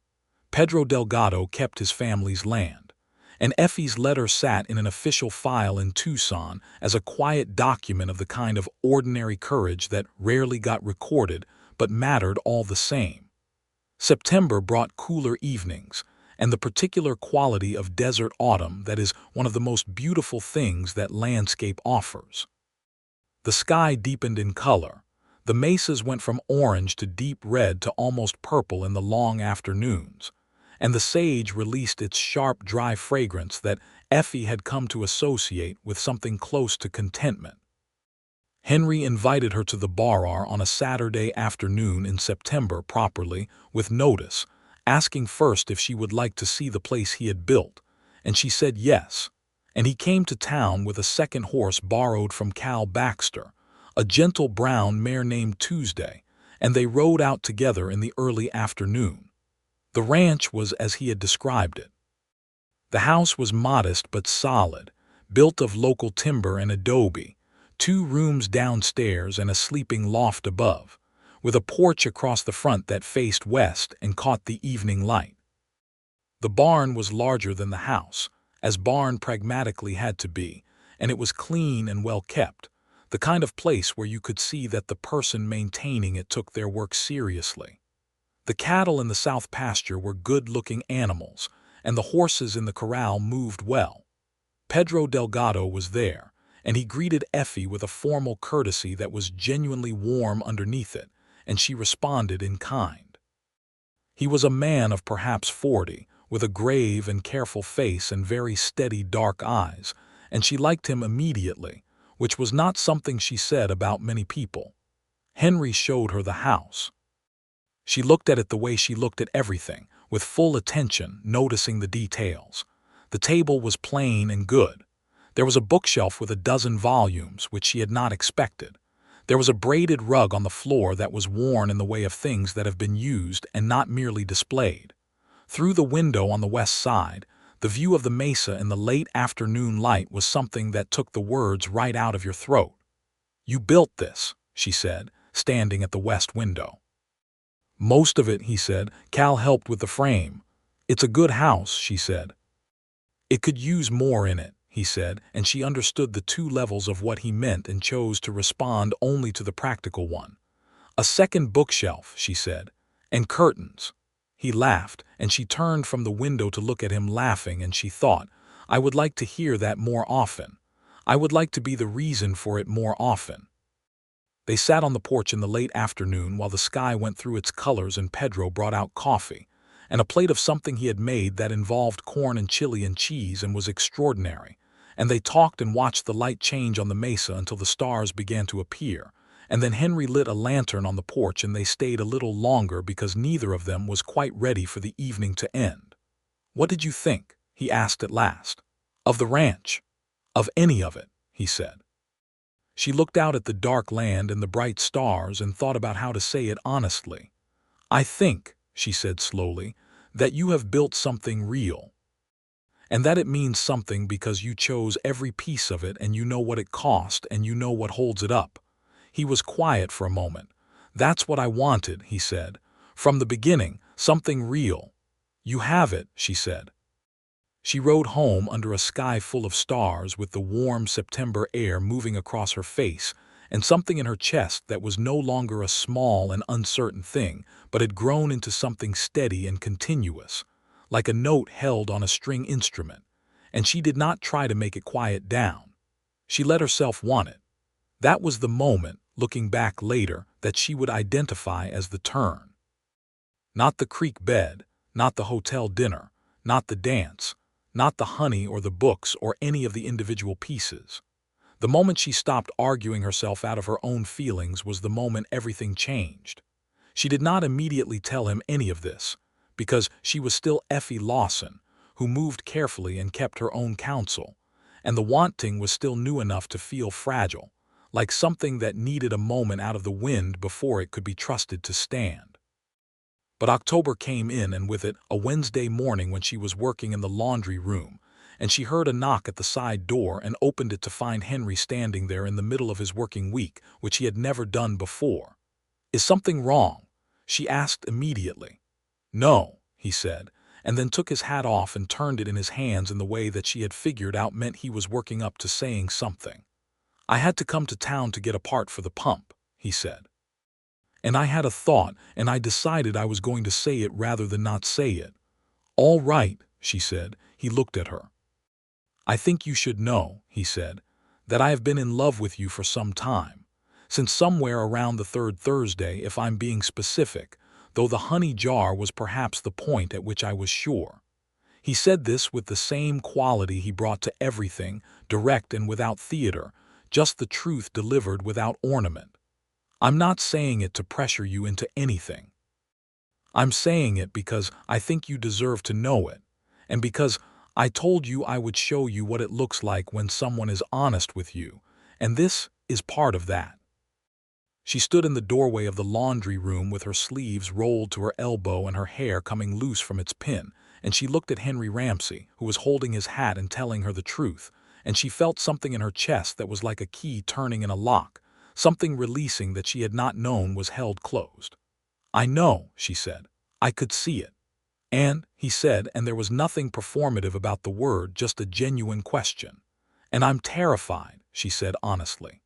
[SPEAKER 1] Pedro Delgado kept his family's land, and Effie's letter sat in an official file in Tucson as a quiet document of the kind of ordinary courage that rarely got recorded but mattered all the same. September brought cooler evenings, and the particular quality of desert autumn that is one of the most beautiful things that landscape offers. The sky deepened in color. The mesas went from orange to deep red to almost purple in the long afternoons, and the sage released its sharp, dry fragrance that Effie had come to associate with something close to contentment. Henry invited her to the bar on a Saturday afternoon in September properly, with notice, asking first if she would like to see the place he had built, and she said yes. And he came to town with a second horse borrowed from Cal Baxter, a gentle brown mare named Tuesday, and they rode out together in the early afternoon. The ranch was as he had described it. The house was modest but solid, built of local timber and adobe, 2 rooms downstairs and a sleeping loft above, with a porch across the front that faced west and caught the evening light. The barn was larger than the house, as barn pragmatically had to be, and it was clean and well kept, the kind of place where you could see that the person maintaining it took their work seriously. The cattle in the south pasture were good-looking animals, and the horses in the corral moved well. Pedro Delgado was there, and he greeted Effie with a formal courtesy that was genuinely warm underneath it, and she responded in kind. He was a man of perhaps 40, with a grave and careful face and very steady dark eyes, and she liked him immediately, which was not something she said about many people. Henry showed her the house. She looked at it the way she looked at everything, with full attention, noticing the details. The table was plain and good. There was a bookshelf with a dozen volumes, which she had not expected. There was a braided rug on the floor that was worn in the way of things that have been used and not merely displayed. Through the window on the west side, the view of the mesa in the late afternoon light was something that took the words right out of your throat. "You built this," she said, standing at the west window. "Most of it," he said. "Cal helped with the frame." "It's a good house," she said. "It could use more in it," he said, and she understood the 2 levels of what he meant and chose to respond only to the practical one. "A second bookshelf," she said, "and curtains." He laughed, and she turned from the window to look at him laughing, and she thought, "I would like to hear that more often. I would like to be the reason for it more often." They sat on the porch in the late afternoon while the sky went through its colors and Pedro brought out coffee, and a plate of something he had made that involved corn and chili and cheese and was extraordinary. And they talked and watched the light change on the mesa until the stars began to appear. And then Henry lit a lantern on the porch and they stayed a little longer because neither of them was quite ready for the evening to end. "What did you think?" he asked at last. "Of the ranch?" "Of any of it," he said. She looked out at the dark land and the bright stars and thought about how to say it honestly. "I think," she said slowly, "that you have built something real. And that it means something because you chose every piece of it and you know what it cost and you know what holds it up." He was quiet for a moment. "That's what I wanted," he said. "From the beginning, something real." "You have it," she said. She rode home under a sky full of stars with the warm September air moving across her face and something in her chest that was no longer a small and uncertain thing, but had grown into something steady and continuous, like a note held on a string instrument, and she did not try to make it quiet down. She let herself want it. That was the moment, looking back later, that she would identify as the turn. Not the creek bed, not the hotel dinner, not the dance, not the honey or the books or any of the individual pieces. The moment she stopped arguing herself out of her own feelings was the moment everything changed. She did not immediately tell him any of this, because she was still Effie Lawson, who moved carefully and kept her own counsel, and the wanting was still new enough to feel fragile, like something that needed a moment out of the wind before it could be trusted to stand. But October came in, and with it a Wednesday morning when she was working in the laundry room, and she heard a knock at the side door and opened it to find Henry standing there in the middle of his working week, which he had never done before. "Is something wrong?" she asked immediately. "No," he said, and then took his hat off and turned it in his hands in the way that she had figured out meant he was working up to saying something. "I had to come to town to get a part for the pump," he said. "And I had a thought, and I decided I was going to say it rather than not say it." "All right," she said. He looked at her. "I think you should know," he said, "that I have been in love with you for some time. Since somewhere around the third Thursday, if I'm being specific, though the honey jar was perhaps the point at which I was sure." He said this with the same quality he brought to everything, direct and without theater, just the truth delivered without ornament. "I'm not saying it to pressure you into anything. I'm saying it because I think you deserve to know it, and because I told you I would show you what it looks like when someone is honest with you, and this is part of that." She stood in the doorway of the laundry room with her sleeves rolled to her elbow and her hair coming loose from its pin, and she looked at Henry Ramsey, who was holding his hat and telling her the truth, and she felt something in her chest that was like a key turning in a lock, something releasing that she had not known was held closed. "I know," she said. "I could see it." "And," he said, and there was nothing performative about the word, just a genuine question. "And I'm terrified," she said honestly.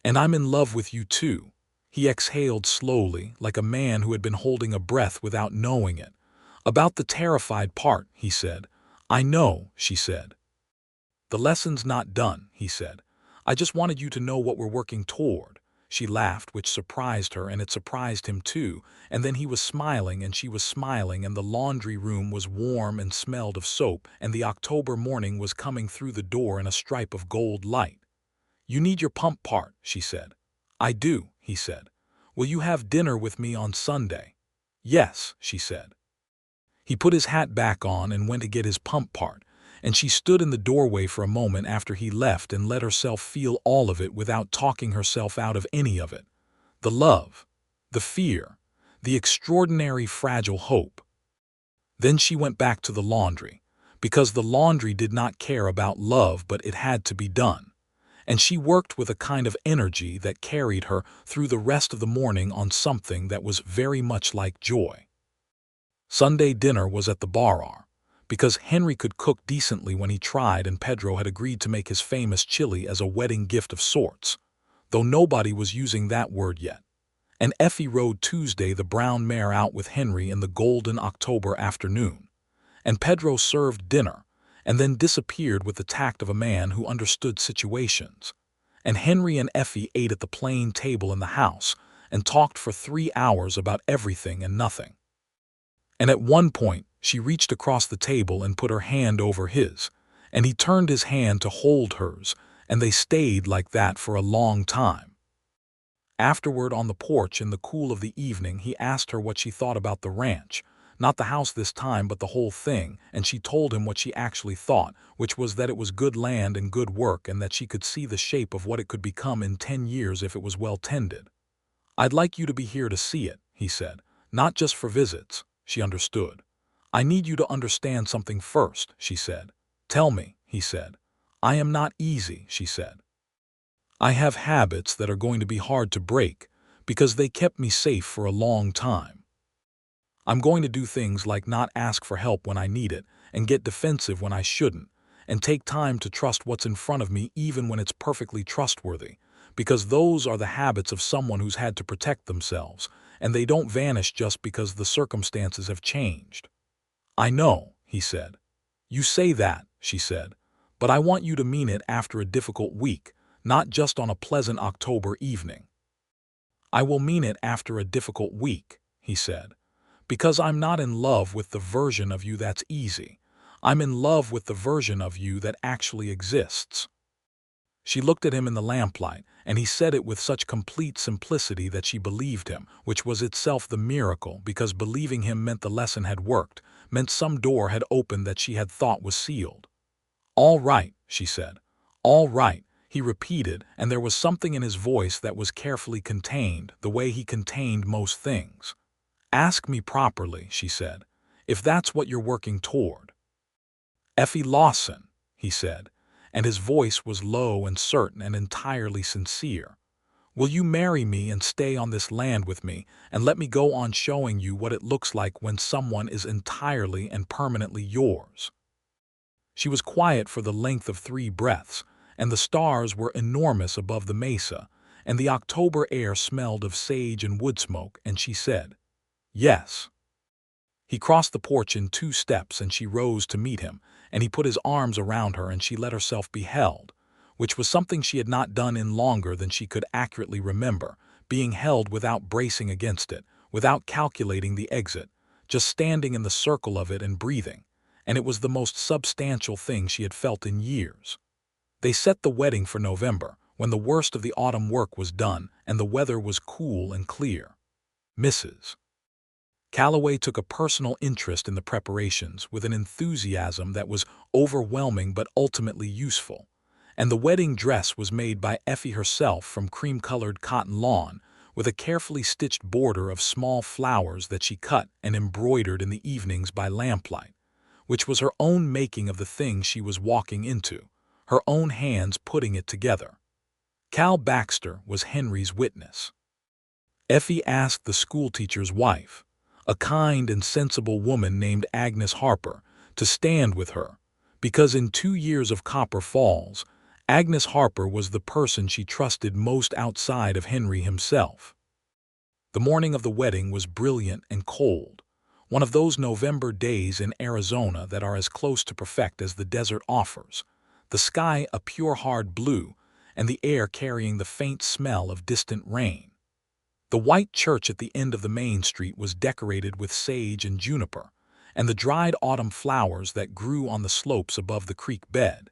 [SPEAKER 1] "And I'm in love with you too." He exhaled slowly, like a man who had been holding a breath without knowing it. "About the terrified part," he said. "I know," she said. "The lesson's not done," he said. "I just wanted you to know what we're working toward." She laughed, which surprised her, and it surprised him too, and then he was smiling and she was smiling, and the laundry room was warm and smelled of soap, and the October morning was coming through the door in a stripe of gold light. "You need your pump part," she said. "I do," he said. "Will you have dinner with me on Sunday?" "Yes," she said. He put his hat back on and went to get his pump part, and she stood in the doorway for a moment after he left and let herself feel all of it without talking herself out of any of it. The love, the fear, the extraordinary fragile hope. Then she went back to the laundry, because the laundry did not care about love, but it had to be done. And she worked with a kind of energy that carried her through the rest of the morning on something that was very much like joy. Sunday dinner was at the bar, because Henry could cook decently when he tried, and Pedro had agreed to make his famous chili as a wedding gift of sorts, though nobody was using that word yet. And Effie rode Tuesday the brown mare out with Henry in the golden October afternoon, and Pedro served dinner, and then disappeared with the tact of a man who understood situations. And Henry and Effie ate at the plain table in the house, and talked for 3 hours about everything and nothing. And at one point, she reached across the table and put her hand over his, and he turned his hand to hold hers, and they stayed like that for a long time. Afterward, on the porch in the cool of the evening, he asked her what she thought about the ranch. Not the house this time, but the whole thing, and she told him what she actually thought, which was that it was good land and good work, and that she could see the shape of what it could become in 10 years if it was well tended. "I'd like you to be here to see it," he said. "Not just for visits." She understood. "I need you to understand something first," she said. "Tell me," he said. "I am not easy," she said. "I have habits that are going to be hard to break, because they kept me safe for a long time. I'm going to do things like not ask for help when I need it, and get defensive when I shouldn't, and take time to trust what's in front of me even when it's perfectly trustworthy, because those are the habits of someone who's had to protect themselves, and they don't vanish just because the circumstances have changed." "I know," he said. "You say that," she said, "but I want you to mean it after a difficult week, not just on a pleasant October evening." "I will mean it after a difficult week," he said, "because I'm not in love with the version of you that's easy. I'm in love with the version of you that actually exists." She looked at him in the lamplight, and he said it with such complete simplicity that she believed him, which was itself the miracle, because believing him meant the lesson had worked, meant some door had opened that she had thought was sealed. "All right," she said. "All right," he repeated, and there was something in his voice that was carefully contained, the way he contained most things. "Ask me properly," she said, "if that's what you're working toward." "Effie Lawson," he said, and his voice was low and certain and entirely sincere. "Will you marry me and stay on this land with me, and let me go on showing you what it looks like when someone is entirely and permanently yours?" She was quiet for the length of 3 breaths, and the stars were enormous above the mesa, and the October air smelled of sage and wood smoke, and she said, "Yes." He crossed the porch in 2 steps, and she rose to meet him, and he put his arms around her, and she let herself be held, which was something she had not done in longer than she could accurately remember, being held without bracing against it, without calculating the exit, just standing in the circle of it and breathing, and it was the most substantial thing she had felt in years. They set the wedding for November, when the worst of the autumn work was done and the weather was cool and clear. Mrs. Calloway took a personal interest in the preparations with an enthusiasm that was overwhelming but ultimately useful, and the wedding dress was made by Effie herself from cream-colored cotton lawn, with a carefully stitched border of small flowers that she cut and embroidered in the evenings by lamplight, which was her own making of the thing she was walking into, her own hands putting it together. Cal Baxter was Henry's witness. Effie asked the schoolteacher's wife, a kind and sensible woman named Agnes Harper, to stand with her, because in 2 years of Copper Falls, Agnes Harper was the person she trusted most outside of Henry himself. The morning of the wedding was brilliant and cold, one of those November days in Arizona that are as close to perfect as the desert offers, the sky a pure hard blue, and the air carrying the faint smell of distant rain. The white church at the end of the main street was decorated with sage and juniper, and the dried autumn flowers that grew on the slopes above the creek bed,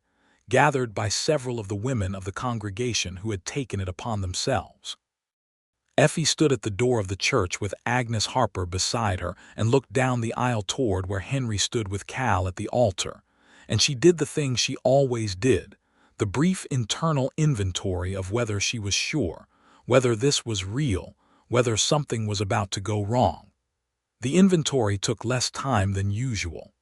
[SPEAKER 1] gathered by several of the women of the congregation who had taken it upon themselves. Effie stood at the door of the church with Agnes Harper beside her and looked down the aisle toward where Henry stood with Cal at the altar, and she did the thing she always did, the brief internal inventory of whether she was sure, whether this was real, whether something was about to go wrong. The inventory took less time than usual.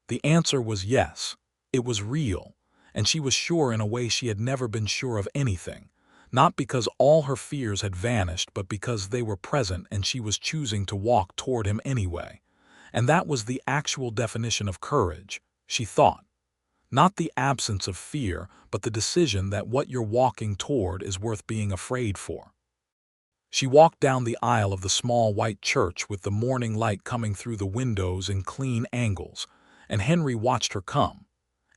[SPEAKER 1] The answer was yes, it was real, and she was sure in a way she had never been sure of anything, not because all her fears had vanished, but because they were present and she was choosing to walk toward him anyway. And that was the actual definition of courage, she thought. Not the absence of fear, but the decision that what you're walking toward is worth being afraid for. She walked down the aisle of the small white church with the morning light coming through the windows in clean angles, and Henry watched her come,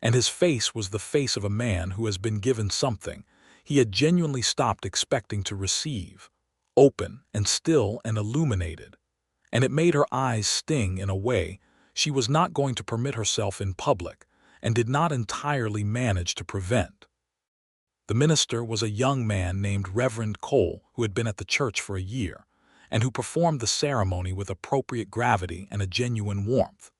[SPEAKER 1] and his face was the face of a man who has been given something he had genuinely stopped expecting to receive, open and still and illuminated, and it made her eyes sting in a way she was not going to permit herself in public and did not entirely manage to prevent. The minister was a young man named Reverend Cole, who had been at the church for a year, and who performed the ceremony with appropriate gravity and a genuine warmth.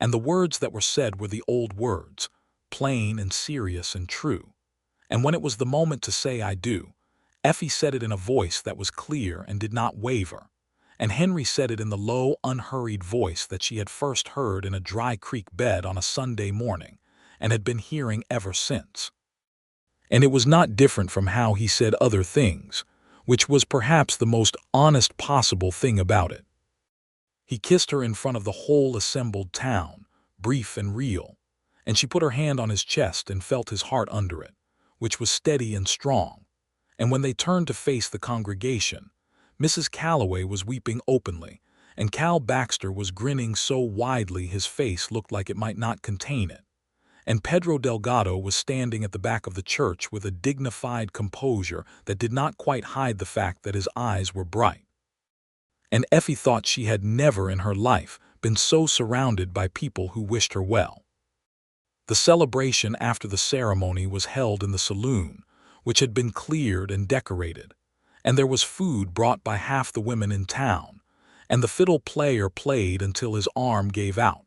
[SPEAKER 1] And the words that were said were the old words, plain and serious and true. And when it was the moment to say "I do," Effie said it in a voice that was clear and did not waver, and Henry said it in the low, unhurried voice that she had first heard in a dry creek bed on a Sunday morning and had been hearing ever since. And it was not different from how he said other things, which was perhaps the most honest possible thing about it. He kissed her in front of the whole assembled town, brief and real, and she put her hand on his chest and felt his heart under it, which was steady and strong. And when they turned to face the congregation, Mrs. Calloway was weeping openly, and Cal Baxter was grinning so widely his face looked like it might not contain it. And Pedro Delgado was standing at the back of the church with a dignified composure that did not quite hide the fact that his eyes were bright. And Effie thought she had never in her life been so surrounded by people who wished her well. The celebration after the ceremony was held in the saloon, which had been cleared and decorated, and there was food brought by half the women in town, and the fiddle player played until his arm gave out,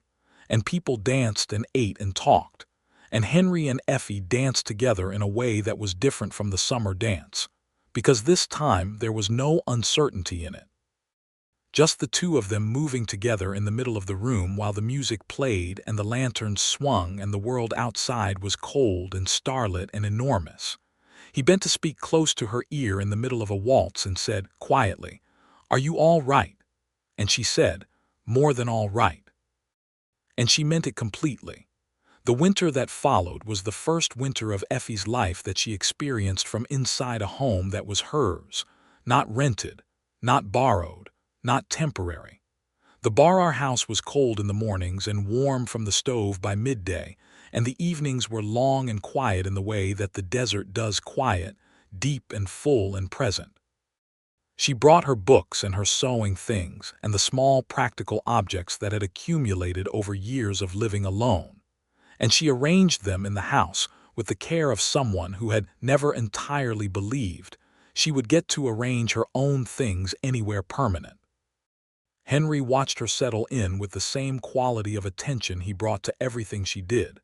[SPEAKER 1] and people danced and ate and talked, and Henry and Effie danced together in a way that was different from the summer dance, because this time there was no uncertainty in it. Just the two of them moving together in the middle of the room while the music played and the lanterns swung and the world outside was cold and starlit and enormous. He bent to speak close to her ear in the middle of a waltz and said, quietly, "Are you all right?" And she said, "More than all right." And she meant it completely. The winter that followed was the first winter of Effie's life that she experienced from inside a home that was hers, not rented, not borrowed, not temporary. The bar house was cold in the mornings and warm from the stove by midday, and the evenings were long and quiet in the way that the desert does quiet, deep and full and present. She brought her books and her sewing things and the small practical objects that had accumulated over years of living alone, and she arranged them in the house with the care of someone who had never entirely believed she would get to arrange her own things anywhere permanent. Henry watched her settle in with the same quality of attention he brought to everything she did,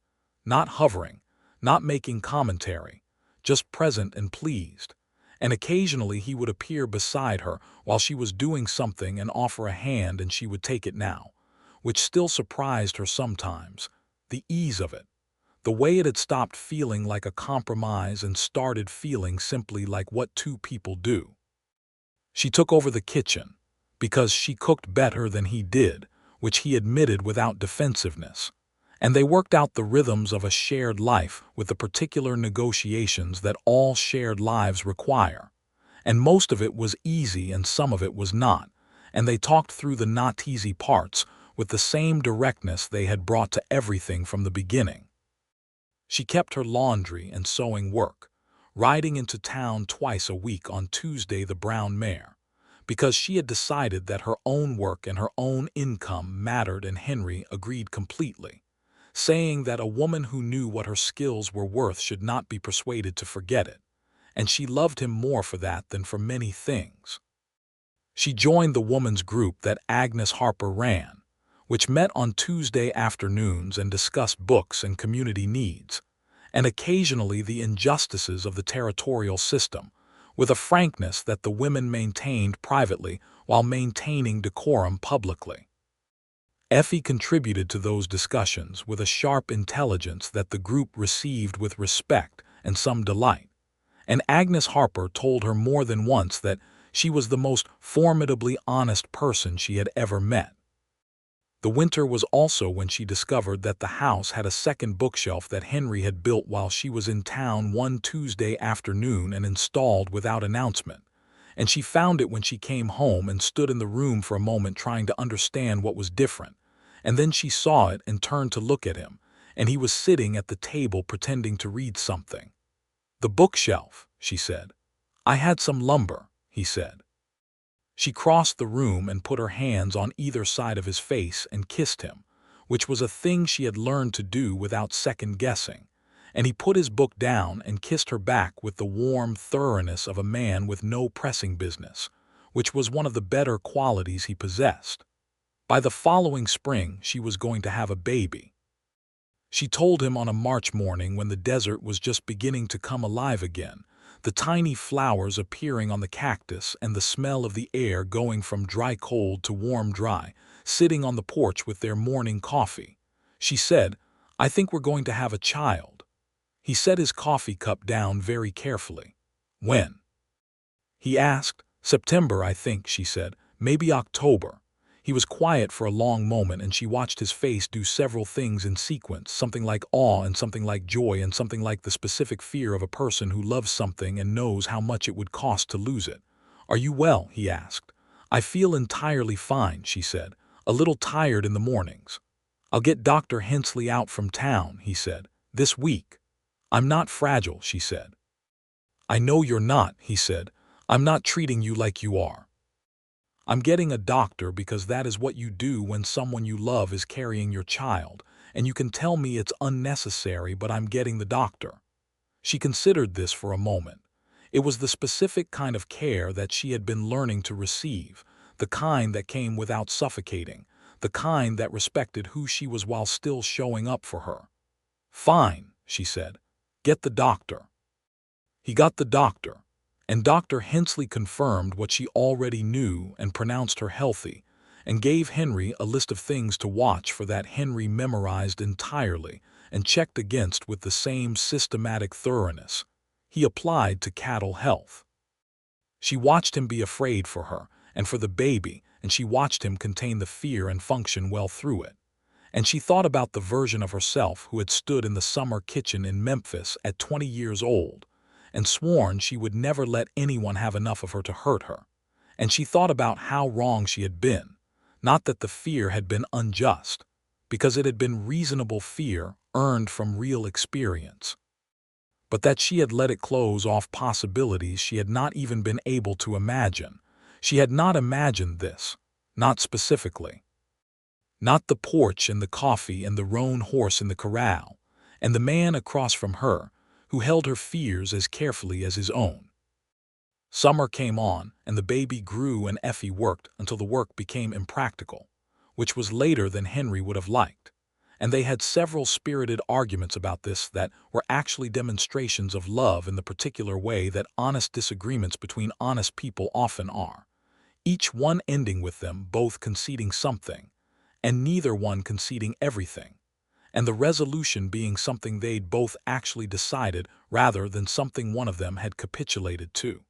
[SPEAKER 1] not hovering, not making commentary, just present and pleased, and occasionally he would appear beside her while she was doing something and offer a hand and she would take it now, which still surprised her sometimes, the ease of it, the way it had stopped feeling like a compromise and started feeling simply like what two people do. She took over the kitchen, because she cooked better than he did, which he admitted without defensiveness, and they worked out the rhythms of a shared life with the particular negotiations that all shared lives require, and most of it was easy and some of it was not, and they talked through the not easy parts with the same directness they had brought to everything from the beginning. She kept her laundry and sewing work, riding into town twice a week on Tuesday the brown mare, because she had decided that her own work and her own income mattered, and Henry agreed completely, saying that a woman who knew what her skills were worth should not be persuaded to forget it, and she loved him more for that than for many things. She joined the woman's group that Agnes Harper ran, which met on Tuesday afternoons and discussed books and community needs, and occasionally the injustices of the territorial system, with a frankness that the women maintained privately while maintaining decorum publicly. Effie contributed to those discussions with a sharp intelligence that the group received with respect and some delight, and Agnes Harper told her more than once that she was the most formidably honest person she had ever met. The winter was also when she discovered that the house had a second bookshelf that Henry had built while she was in town one Tuesday afternoon and installed without announcement, and she found it when she came home and stood in the room for a moment trying to understand what was different, and then she saw it and turned to look at him, and he was sitting at the table pretending to read something. "The bookshelf," she said. "I had some lumber," he said. She crossed the room and put her hands on either side of his face and kissed him, which was a thing she had learned to do without second-guessing, and he put his book down and kissed her back with the warm thoroughness of a man with no pressing business, which was one of the better qualities he possessed. By the following spring, she was going to have a baby. She told him on a March morning when the desert was just beginning to come alive again, the tiny flowers appearing on the cactus and the smell of the air going from dry cold to warm dry, sitting on the porch with their morning coffee. She said, "I think we're going to have a child." He set his coffee cup down very carefully. "When?" he asked. "September, I think," she said. "Maybe October." He was quiet for a long moment, and she watched his face do several things in sequence, something like awe and something like joy and something like the specific fear of a person who loves something and knows how much it would cost to lose it. "Are you well?" he asked. "I feel entirely fine," she said. "A little tired in the mornings." "I'll get Dr. Hensley out from town," he said, "this week." "I'm not fragile," she said. "I know you're not," he said. "I'm not treating you like you are. I'm getting a doctor because that is what you do when someone you love is carrying your child, and you can tell me it's unnecessary, but I'm getting the doctor." She considered this for a moment. It was the specific kind of care that she had been learning to receive, the kind that came without suffocating, the kind that respected who she was while still showing up for her. "Fine," she said. "Get the doctor." He got the doctor, and Dr. Hensley confirmed what she already knew and pronounced her healthy, and gave Henry a list of things to watch for that Henry memorized entirely and checked against with the same systematic thoroughness. He applied to cattle health. She watched him be afraid for her and for the baby, and she watched him contain the fear and function well through it. And she thought about the version of herself who had stood in the summer kitchen in Memphis at 20 years old, and sworn she would never let anyone have enough of her to hurt her. And she thought about how wrong she had been, not that the fear had been unjust, because it had been reasonable fear earned from real experience, but that she had let it close off possibilities she had not even been able to imagine. She had not imagined this, not specifically. Not the porch and the coffee and the roan horse in the corral, and the man across from her, who held her fears as carefully as his own. Summer came on, and the baby grew, and Effie worked until the work became impractical, which was later than Henry would have liked, and they had several spirited arguments about this that were actually demonstrations of love in the particular way that honest disagreements between honest people often are, each one ending with them both conceding something, and neither one conceding everything, and the resolution being something they'd both actually decided rather than something one of them had capitulated to.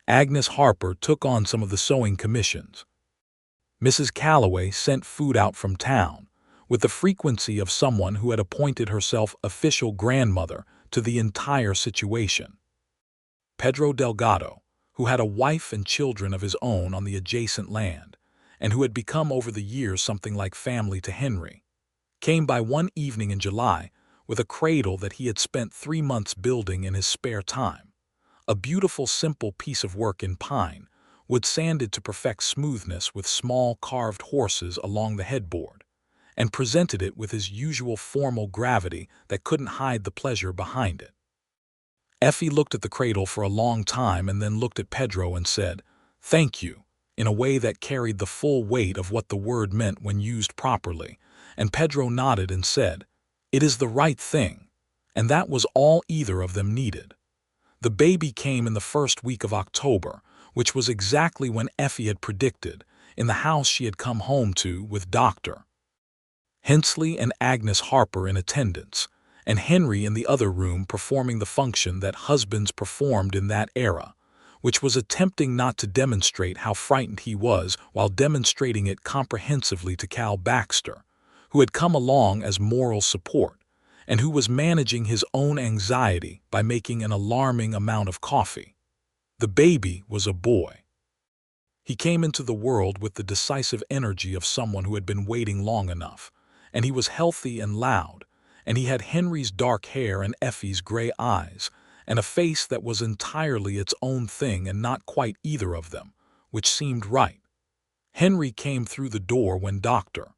[SPEAKER 1] Agnes Harper took on some of the sewing commissions. Mrs. Calloway sent food out from town, with the frequency of someone who had appointed herself official grandmother to the entire situation. Pedro Delgado, who had a wife and children of his own on the adjacent land, and who had become over the years something like family to Henry, came by one evening in July with a cradle that he had spent 3 months building in his spare time, a beautiful simple piece of work in pine, wood sanded to perfect smoothness with small carved horses along the headboard, and presented it with his usual formal gravity that couldn't hide the pleasure behind it. Effie looked at the cradle for a long time and then looked at Pedro and said, "Thank you," in a way that carried the full weight of what the word meant when used properly, and Pedro nodded and said, "It is the right thing," and that was all either of them needed. The baby came in the first week of October, which was exactly when Effie had predicted, in the house she had come home to with Dr. Hensley and Agnes Harper in attendance, and Henry in the other room performing the function that husbands performed in that era, which was attempting not to demonstrate how frightened he was while demonstrating it comprehensively to Cal Baxter, who had come along as moral support, and who was managing his own anxiety by making an alarming amount of coffee. The baby was a boy. He came into the world with the decisive energy of someone who had been waiting long enough, and he was healthy and loud, and he had Henry's dark hair and Effie's gray eyes, and a face that was entirely its own thing and not quite either of them, which seemed right. Henry came through the door when Dr.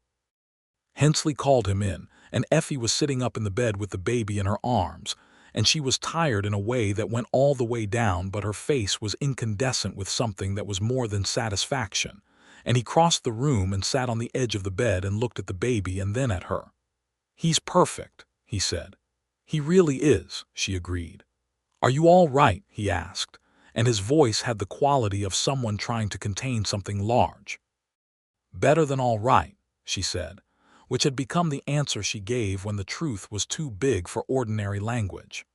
[SPEAKER 1] Hensley called him in, and Effie was sitting up in the bed with the baby in her arms, and she was tired in a way that went all the way down, but her face was incandescent with something that was more than satisfaction. And he crossed the room and sat on the edge of the bed and looked at the baby and then at her. "He's perfect," he said. "He really is," she agreed. "Are you all right?" he asked, and his voice had the quality of someone trying to contain something large. "Better than all right," she said, which had become the answer she gave when the truth was too big for ordinary language.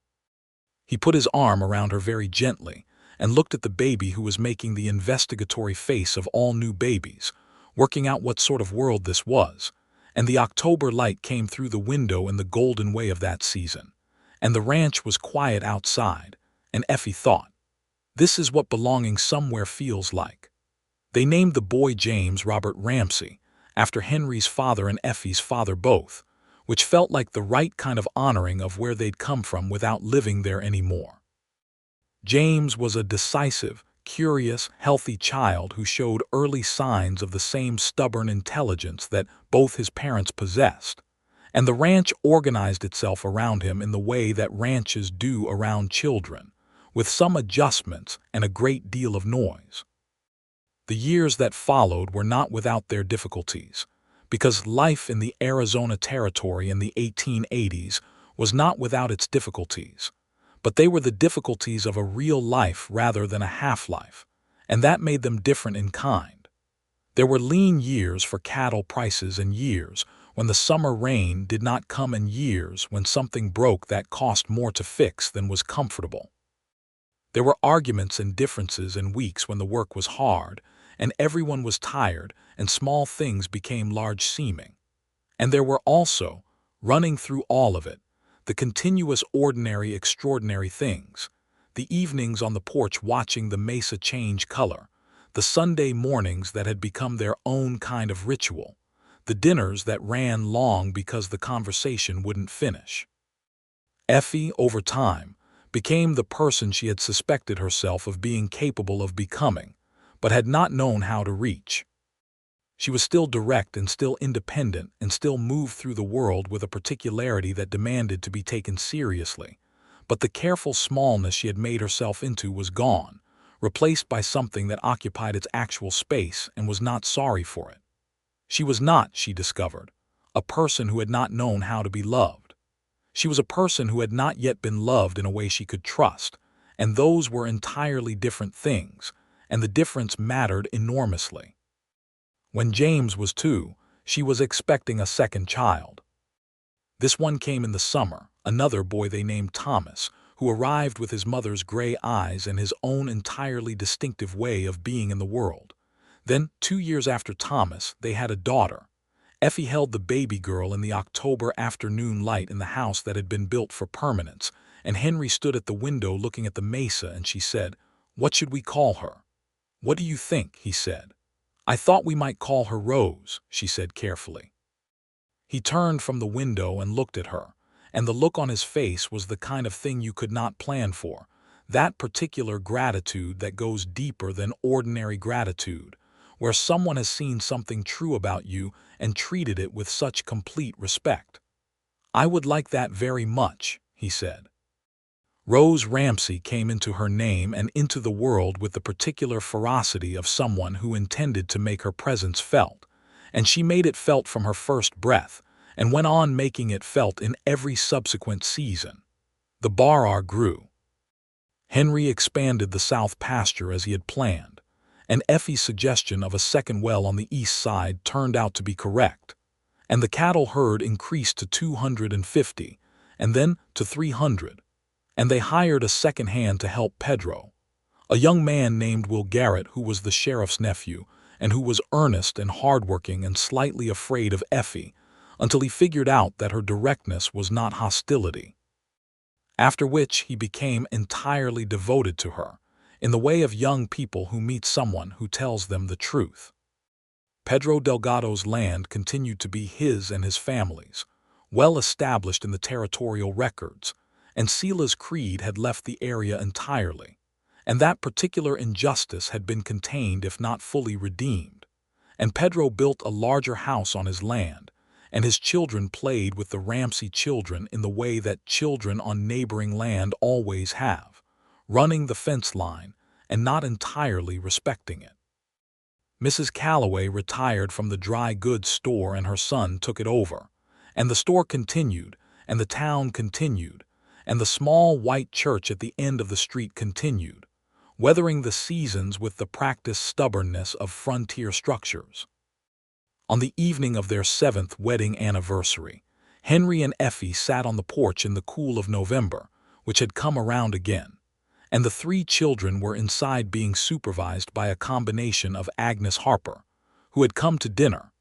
[SPEAKER 1] He put his arm around her very gently and looked at the baby, who was making the investigatory face of all new babies, working out what sort of world this was, and the October light came through the window in the golden way of that season, and the ranch was quiet outside, and Effie thought, "This is what belonging somewhere feels like." They named the boy James Robert Ramsey, after Henry's father and Effie's father both, which felt like the right kind of honoring of where they'd come from without living there anymore. James was a decisive, curious, healthy child who showed early signs of the same stubborn intelligence that both his parents possessed, and the ranch organized itself around him in the way that ranches do around children, with some adjustments and a great deal of noise. The years that followed were not without their difficulties, because life in the Arizona Territory in the 1880s was not without its difficulties, but they were the difficulties of a real life rather than a half-life, and that made them different in kind. There were lean years for cattle prices, and years when the summer rain did not come, and years when something broke that cost more to fix than was comfortable. There were arguments and differences, and weeks when the work was hard and everyone was tired and small things became large seeming. And there were also, running through all of it, the continuous ordinary extraordinary things, the evenings on the porch watching the mesa change color, the Sunday mornings that had become their own kind of ritual, the dinners that ran long because the conversation wouldn't finish. Effie, over time, became the person she had suspected herself of being capable of becoming, but had not known how to reach. She was still direct and still independent and still moved through the world with a particularity that demanded to be taken seriously, but the careful smallness she had made herself into was gone, replaced by something that occupied its actual space and was not sorry for it. She was not, she discovered, a person who had not known how to be loved. She was a person who had not yet been loved in a way she could trust, and those were entirely different things, and the difference mattered enormously. When James was 2, she was expecting a second child. This one came in the summer, another boy they named Thomas, who arrived with his mother's gray eyes and his own entirely distinctive way of being in the world. Then, 2 years after Thomas, they had a daughter. Effie held the baby girl in the October afternoon light in the house that had been built for permanence, and Henry stood at the window looking at the mesa, and she said, "What should we call her?" "What do you think?" he said. "I thought we might call her Rose," she said carefully. He turned from the window and looked at her, and the look on his face was the kind of thing you could not plan for, that particular gratitude that goes deeper than ordinary gratitude, where someone has seen something true about you and treated it with such complete respect. "I would like that very much," he said. Rose Ramsey came into her name and into the world with the particular ferocity of someone who intended to make her presence felt, and she made it felt from her first breath, and went on making it felt in every subsequent season. The bar grew. Henry expanded the south pasture as he had planned, and Effie's suggestion of a second well on the east side turned out to be correct, and the cattle herd increased to 250, and then to 300. And they hired a second hand to help Pedro, a young man named Will Garrett, who was the sheriff's nephew and who was earnest and hardworking and slightly afraid of Effie, until he figured out that her directness was not hostility. After which he became entirely devoted to her, in the way of young people who meet someone who tells them the truth. Pedro Delgado's land continued to be his and his family's, well established in the territorial records, and Sila's creed had left the area entirely, and that particular injustice had been contained if not fully redeemed. And Pedro built a larger house on his land, and his children played with the Ramsey children in the way that children on neighboring land always have, running the fence line and not entirely respecting it. Mrs. Calloway retired from the dry goods store and her son took it over, and the store continued, and the town continued, and the small white church at the end of the street continued, weathering the seasons with the practiced stubbornness of frontier structures. On the evening of their 7th wedding anniversary, Henry and Effie sat on the porch in the cool of November, which had come around again, and the 3 children were inside being supervised by a combination of Agnes Harper, who had come to dinner,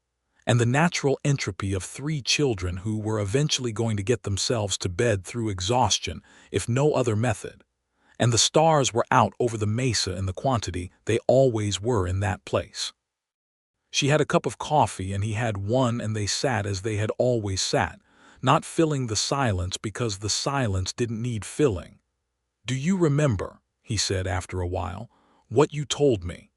[SPEAKER 1] and the natural entropy of 3 children who were eventually going to get themselves to bed through exhaustion, if no other method, and the stars were out over the mesa in the quantity they always were in that place. She had a cup of coffee and he had one, and they sat as they had always sat, not filling the silence because the silence didn't need filling. "Do you remember," he said after a while, "what you told me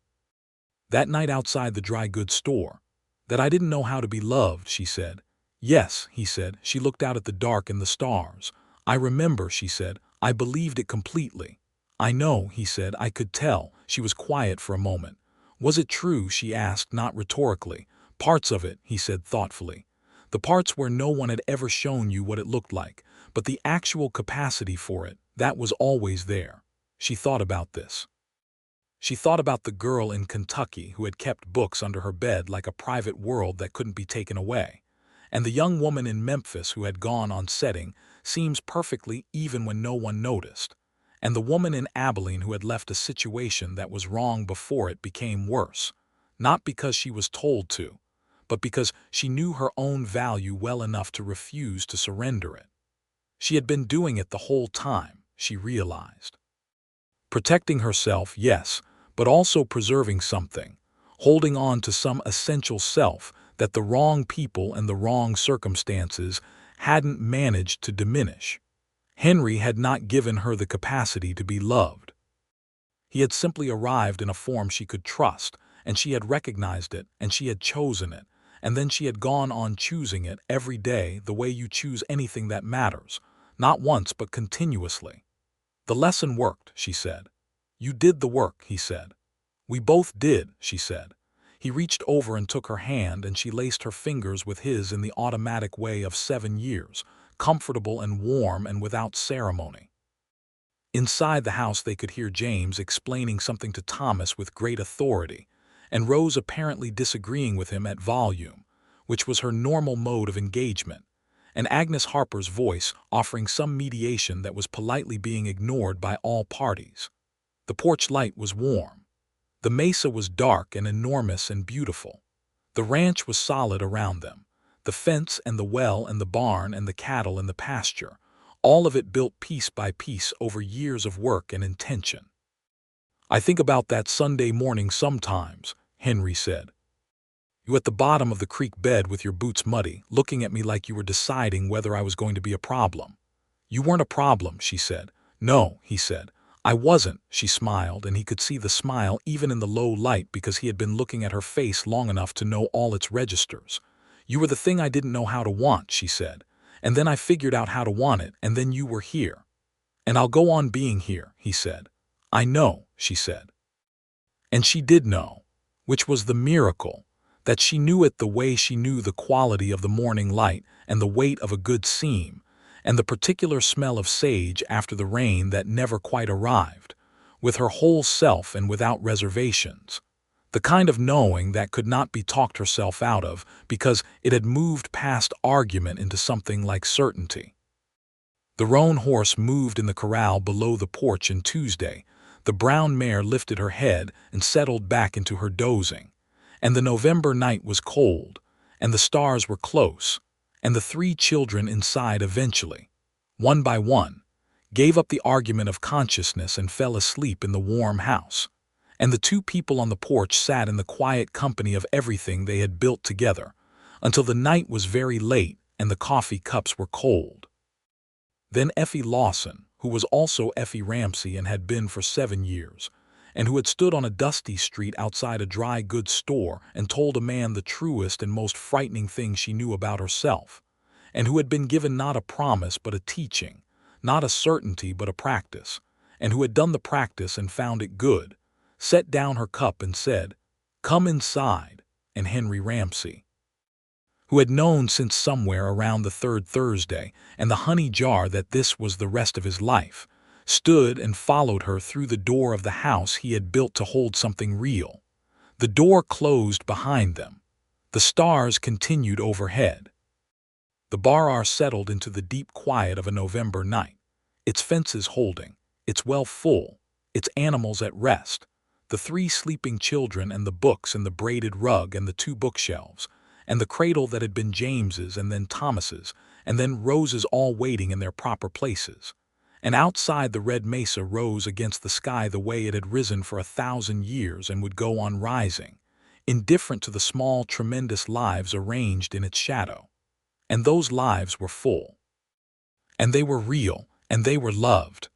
[SPEAKER 1] that night outside the dry goods store? That I didn't know how to be loved," she said. "Yes," he said. She looked out at the dark and the stars. "I remember," she said. "I believed it completely." "I know," he said. "I could tell." She was quiet for a moment. "Was it true?" she asked, not rhetorically. "Parts of it," he said thoughtfully. "The parts where no one had ever shown you what it looked like, but the actual capacity for it, that was always there." She thought about this. She thought about the girl in Kentucky who had kept books under her bed like a private world that couldn't be taken away, and the young woman in Memphis who had gone on setting seems perfectly even when no one noticed, and the woman in Abilene who had left a situation that was wrong before it became worse, not because she was told to, but because she knew her own value well enough to refuse to surrender it. She had been doing it the whole time, she realized. Protecting herself, yes, but also preserving something, holding on to some essential self that the wrong people and the wrong circumstances hadn't managed to diminish. Henry had not given her the capacity to be loved. He had simply arrived in a form she could trust, and she had recognized it, and she had chosen it, and then she had gone on choosing it every day the way you choose anything that matters, not once but continuously. "The lesson worked," she said. "You did the work," he said. "We both did," she said. He reached over and took her hand, and she laced her fingers with his in the automatic way of 7 years, comfortable and warm and without ceremony. Inside the house they could hear James explaining something to Thomas with great authority, and Rose apparently disagreeing with him at volume, which was her normal mode of engagement, and Agnes Harper's voice offering some mediation that was politely being ignored by all parties. The porch light was warm. The mesa was dark and enormous and beautiful. The ranch was solid around them. The fence and the well and the barn and the cattle and the pasture, all of it built piece by piece over years of work and intention. "I think about that Sunday morning sometimes," Henry said. "You at the bottom of the creek bed with your boots muddy, looking at me like you were deciding whether I was going to be a problem." "You weren't a problem," she said. "No," he said. "I wasn't," she smiled, and he could see the smile even in the low light because he had been looking at her face long enough to know all its registers. "You were the thing I didn't know how to want," she said. "And then I figured out how to want it, and then you were here. And I'll go on being here," he said. "I know," she said. And she did know, which was the miracle, that she knew it the way she knew the quality of the morning light and the weight of a good seam, and the particular smell of sage after the rain that never quite arrived, with her whole self and without reservations. The kind of knowing that could not be talked herself out of because it had moved past argument into something like certainty. The roan horse moved in the corral below the porch, and Tuesday, the brown mare lifted her head and settled back into her dozing, and the November night was cold, and the stars were close, and the 3 children inside eventually, one by one, gave up the argument of consciousness and fell asleep in the warm house, and the 2 people on the porch sat in the quiet company of everything they had built together, until the night was very late and the coffee cups were cold. Then Effie Lawson, who was also Effie Ramsey and had been for 7 years, and who had stood on a dusty street outside a dry goods store and told a man the truest and most frightening thing she knew about herself, and who had been given not a promise but a teaching, not a certainty but a practice, and who had done the practice and found it good, set down her cup and said, "Come inside," and Henry Ramsey, who had known since somewhere around the third Thursday and the honey jar that this was the rest of his life, stood and followed her through the door of the house he had built to hold something real. The door closed behind them. The stars continued overhead. The bar settled into the deep quiet of a November night, its fences holding, its well full, its animals at rest, the 3 sleeping children and the books and the braided rug and the 2 bookshelves, and the cradle that had been James's and then Thomas's, and then Rose's, all waiting in their proper places. And outside the red mesa rose against the sky the way it had risen for 1,000 years and would go on rising, indifferent to the small, tremendous lives arranged in its shadow. And those lives were full. And they were real, and they were loved.